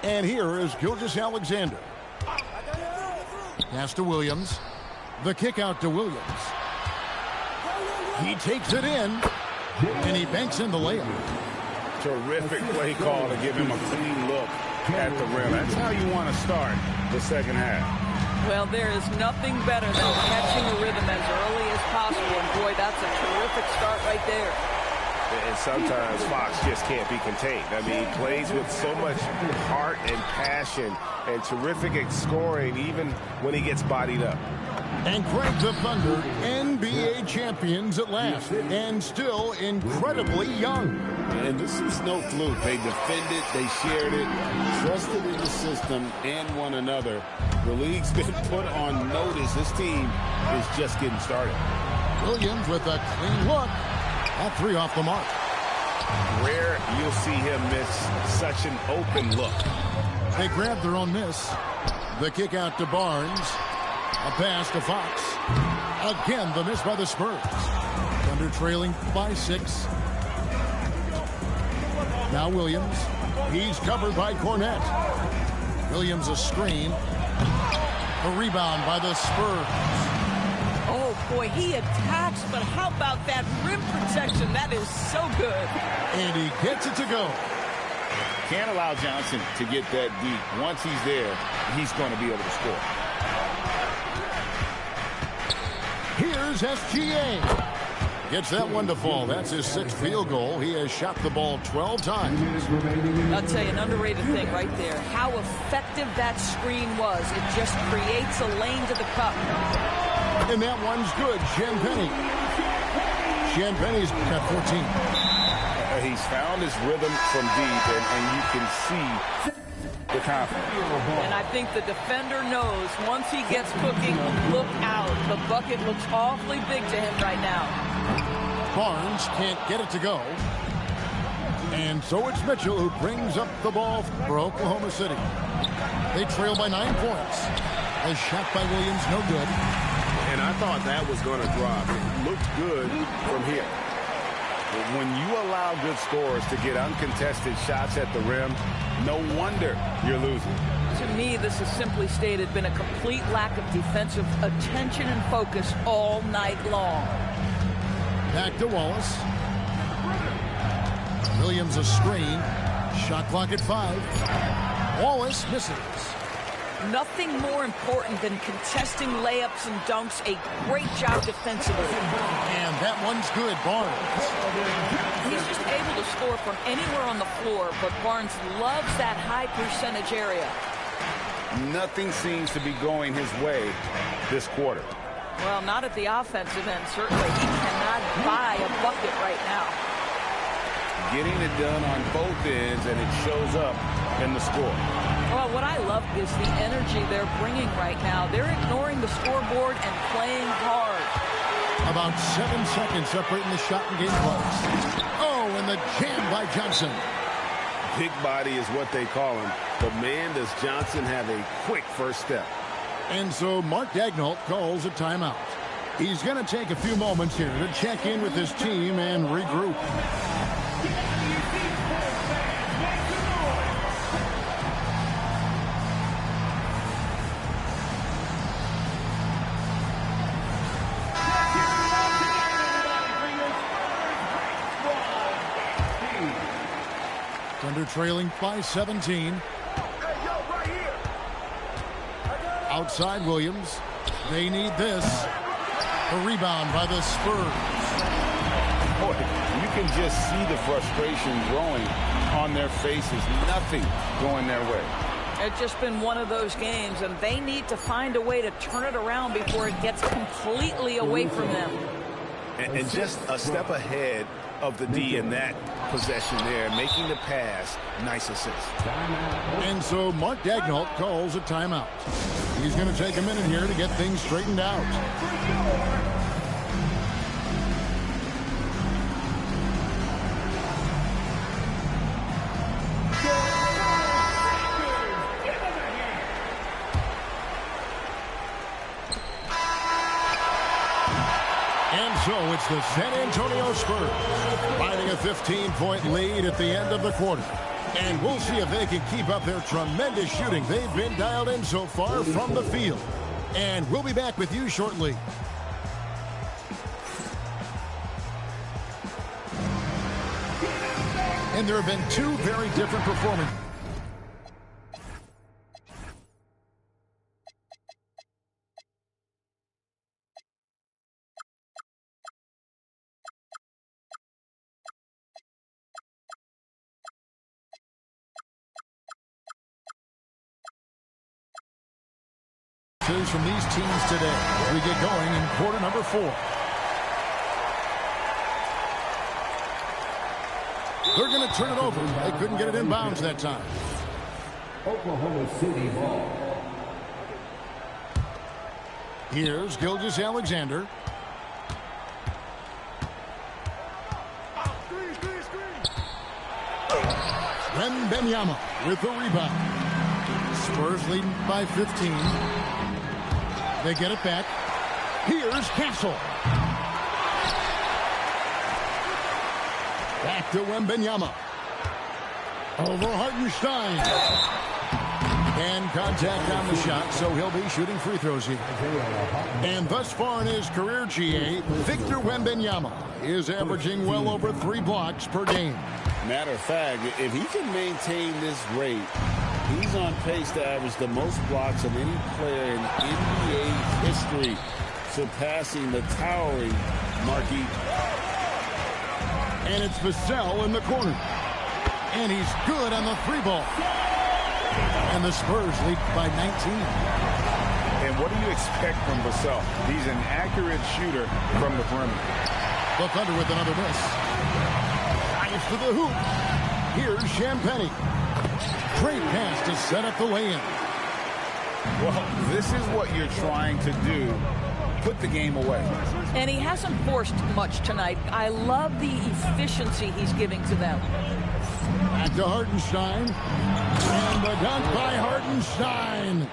And here is Gilgeous-Alexander. Pass to Williams. The kick out to Williams. He takes it in, and he banks in the layup. Terrific play call to give him a clean look at the rim. That's how you want to start the second half. Well, there is nothing better than catching a rhythm as early as possible. And boy, that's a terrific start right there. And sometimes Fox just can't be contained. I mean, he plays with so much heart and passion and terrific at scoring even when he gets bodied up. And Greg, the Thunder, NBA champions at last, and still incredibly young. And this is no fluke. They defended, they shared it, trusted in the system and one another. The league's been put on notice. This team is just getting started. Williams with a clean look. All 3 off the mark. Rare you'll see him miss such an open look. They grab their own miss. The kick out to Barnes. A pass to Fox. Again, the miss by the Spurs. Thunder trailing by 6. Now Williams. He's covered by Cornette. Williams a screen. A rebound by the Spurs. Oh, boy, he attacks, but how about that rim protection? That is so good. And he gets it to go. Can't allow Johnson to get that deep. Once he's there, he's going to be able to score. Here's SGA. Gets that one to fall. That's his 6th field goal. He has shot the ball 12 times. I'll tell you, an underrated thing right there. How effective that screen was. It just creates a lane to the cup. And that one's good. Champagne's got 14. He's found his rhythm from deep, and you can see the confidence. And I think the defender knows once he gets cooking, look out. The bucket looks awfully big to him right now. Barnes can't get it to go. And so it's Mitchell who brings up the ball for Oklahoma City. They trail by 9 points. A shot by Williams, no good. And I thought that was going to drop. It looked good from here. But when you allow good scorers to get uncontested shots at the rim, no wonder you're losing. To me, this is simply stated been a complete lack of defensive attention and focus all night long. Back to Wallace. Williams a screen. Shot clock at 5. Wallace misses. Nothing more important than contesting layups and dunks. A great job defensively. And that one's good, Barnes. He's just able to score from anywhere on the floor, but Barnes loves that high percentage area. Nothing seems to be going his way this quarter. Well, not at the offensive end, certainly. He cannot buy a bucket right now. Getting it done on both ends, and it shows up in the score. Well, what I love is the energy they're bringing right now. They're ignoring the scoreboard and playing hard. About 7 seconds separating the shot and game clocks. Oh, and the jam by Johnson. Big body is what they call him. But man, does Johnson have a quick first step. And so Mark Daigneault calls a timeout. He's going to take a few moments here to check in with his team and regroup. Thunder trailing by 17. Outside Williams. They need this. A rebound by the Spurs. Boy, you can just see the frustration growing on their faces. Nothing going their way. It's just been one of those games, and they need to find a way to turn it around before it gets completely away from them. And just a step ahead of the D in that possession there, making the pass. Nice assist. And so Mark Daigneault calls a timeout. He's going to take a minute here to get things straightened out. So it's the San Antonio Spurs finding a 15-point lead at the end of the quarter. And we'll see if they can keep up their tremendous shooting. They've been dialed in so far from the field. And we'll be back with you shortly. And there have been two very different performances. From these teams today as we get going in quarter number 4. They're going to turn it over. They couldn't get it in bounds that time. Oklahoma City ball. Here's Gilgeous-Alexander. Wembanyama with the rebound. Spurs leading by 15. They get it back. Here's Castle. Back to Wembanyama. Over Hartenstein. And contact on the shot, so he'll be shooting free throws here. And thus far in his career, GA, Victor Wembanyama is averaging well over 3 blocks per game. Matter of fact, if he can maintain this rate, he's on pace to average the most blocks of any player in NBA history, surpassing the towering Marquis. And it's Vassell in the corner. And he's good on the 3-ball. And the Spurs lead by 19. And what do you expect from Vassell? He's an accurate shooter from the perimeter. The Thunder with another miss. Drives to the hoop. Here's Champagnie. Great pass to set up the lay-in. Well, this is what you're trying to do. Put the game away. And he hasn't forced much tonight. I love the efficiency he's giving to them. Back to Hartenstein. And the dunk by Hartenstein.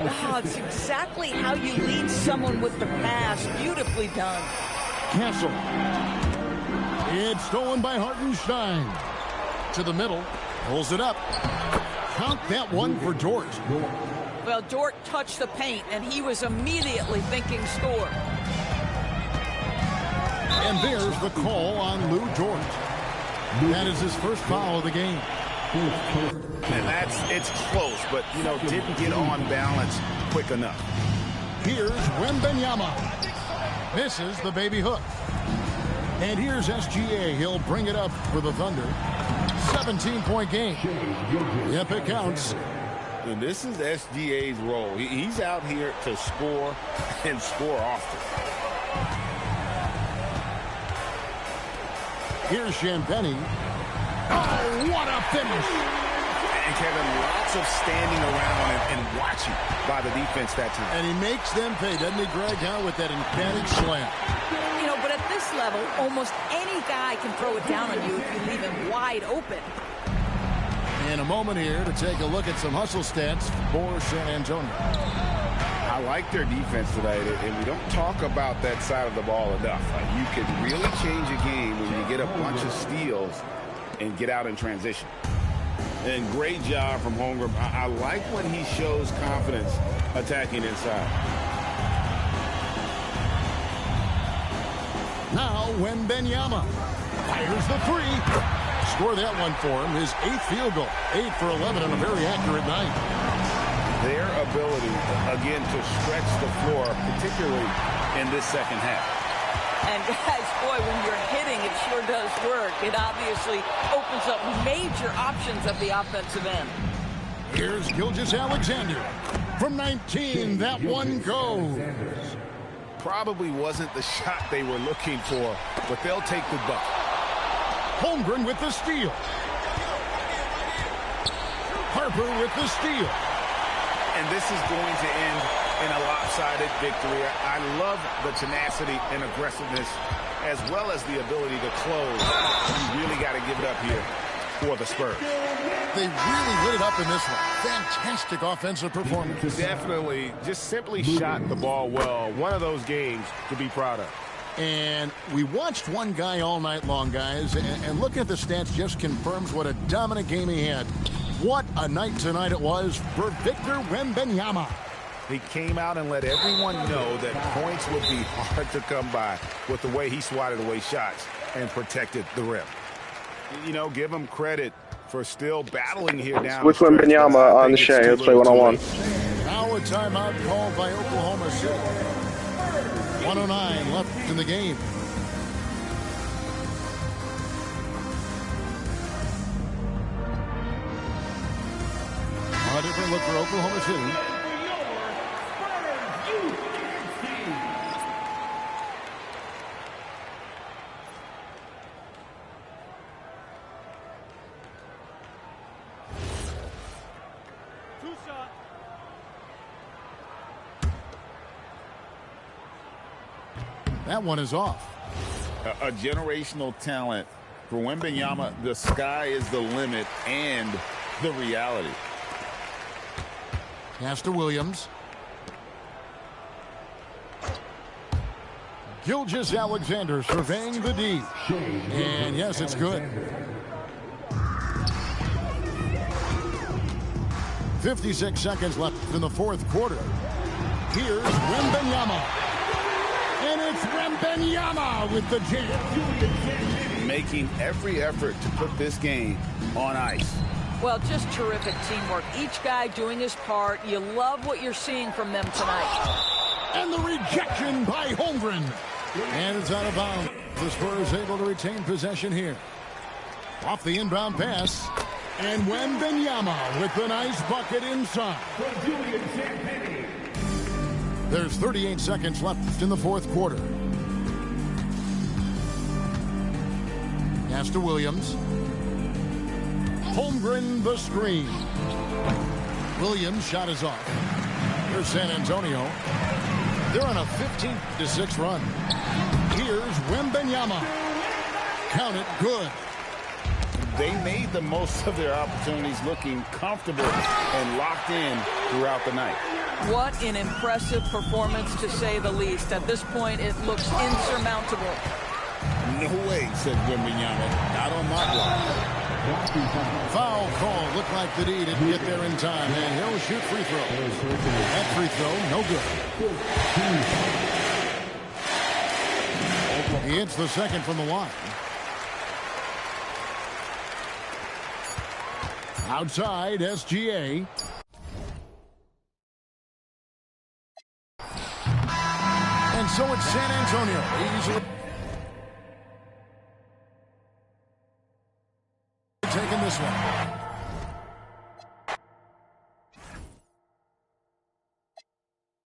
Oh, it's exactly how you lead someone with the pass. Beautifully done. Castle. It's stolen by Hartenstein. To the middle. Pulls it up. Count that one for Dort. Well, Dort touched the paint, and he was immediately thinking score. And there's the call on Lou Dort. That is his first foul of the game. And it's close, but, didn't get on balance quick enough. Here's Wembanyama. Misses the baby hook. And here's SGA. He'll bring it up for the Thunder. 17-point game. Yep, it counts. And this is SGA's role. He's out here to score and score often. Here's Champagnie. Oh, what a finish. And Kevin, lots of standing around and watching by the defense that time. And he makes them pay, doesn't he, Greg, with that emphatic slam. But at this level, almost any guy can throw it down on you if you leave him wide open. In a moment here to take a look at some hustle stats for San Antonio. I like their defense tonight, and we don't talk about that side of the ball enough. You can really change a game when you get a bunch of steals and get out in transition. And great job from Holmgren. I like when he shows confidence attacking inside. Now Wembanyama fires the 3. Score that one for him. His 8th field goal. 8 for 11 on a very accurate night. Their ability, again, to stretch the floor, particularly in this second half. And guys, boy, when you're hitting, it sure does work. It obviously opens up major options at the offensive end. Here's Gilgeous-Alexander. From 19, that one goes. Probably wasn't the shot they were looking for, but they'll take the buck. Holmgren with the steal. Harper with the steal. And this is going to end in a lopsided victory. I love the tenacity and aggressiveness as well as the ability to close. You really got to give it up here for the Spurs. They really lit it up in this one. Fantastic offensive performance. Definitely. Just simply shot the ball well. One of those games to be proud of. And we watched one guy all night long, guys, and looking at the stats just confirms what a dominant game he had. What a night tonight it was for Victor Wembanyama. He came out and let everyone know that points would be hard to come by with the way he swatted away shots and protected the rim. You know, give him credit for still battling here down. Which Wembanyama on the Shea? Let's play one-on-one. Now a timeout called by Oklahoma City. 1:09 left in the game. A different look for Oklahoma City. That one is off. A generational talent for Wembanyama. The sky is the limit and the reality. Pass to Williams. Gilgeous-Alexander surveying the D. And yes, it's good. 56 seconds left in the fourth quarter. Here's Wembanyama. And it's Wembanyama with the jam. Making every effort to put this game on ice. Well, just terrific teamwork. Each guy doing his part. You love what you're seeing from them tonight. And the rejection by Holmgren. And it's out of bounds. The Spurs able to retain possession here. Off the inbound pass. And Wembanyama with the nice bucket inside. There's 38 seconds left in the fourth quarter. Pass to Williams. Holmgren the screen. Williams shot is off. Here's San Antonio. They're on a 15-6 run. Here's Wembanyama. Count it, good. They made the most of their opportunities, looking comfortable and locked in throughout the night. What an impressive performance, to say the least. At this point, it looks insurmountable. No way, said Wembanyama. Not on my block. Foul call. Looked like the D didn't get there in time, and he'll shoot free throw. That free throw, no good. He hits the second from the line. Outside, SGA. And so it's San Antonio. Easily taking this one.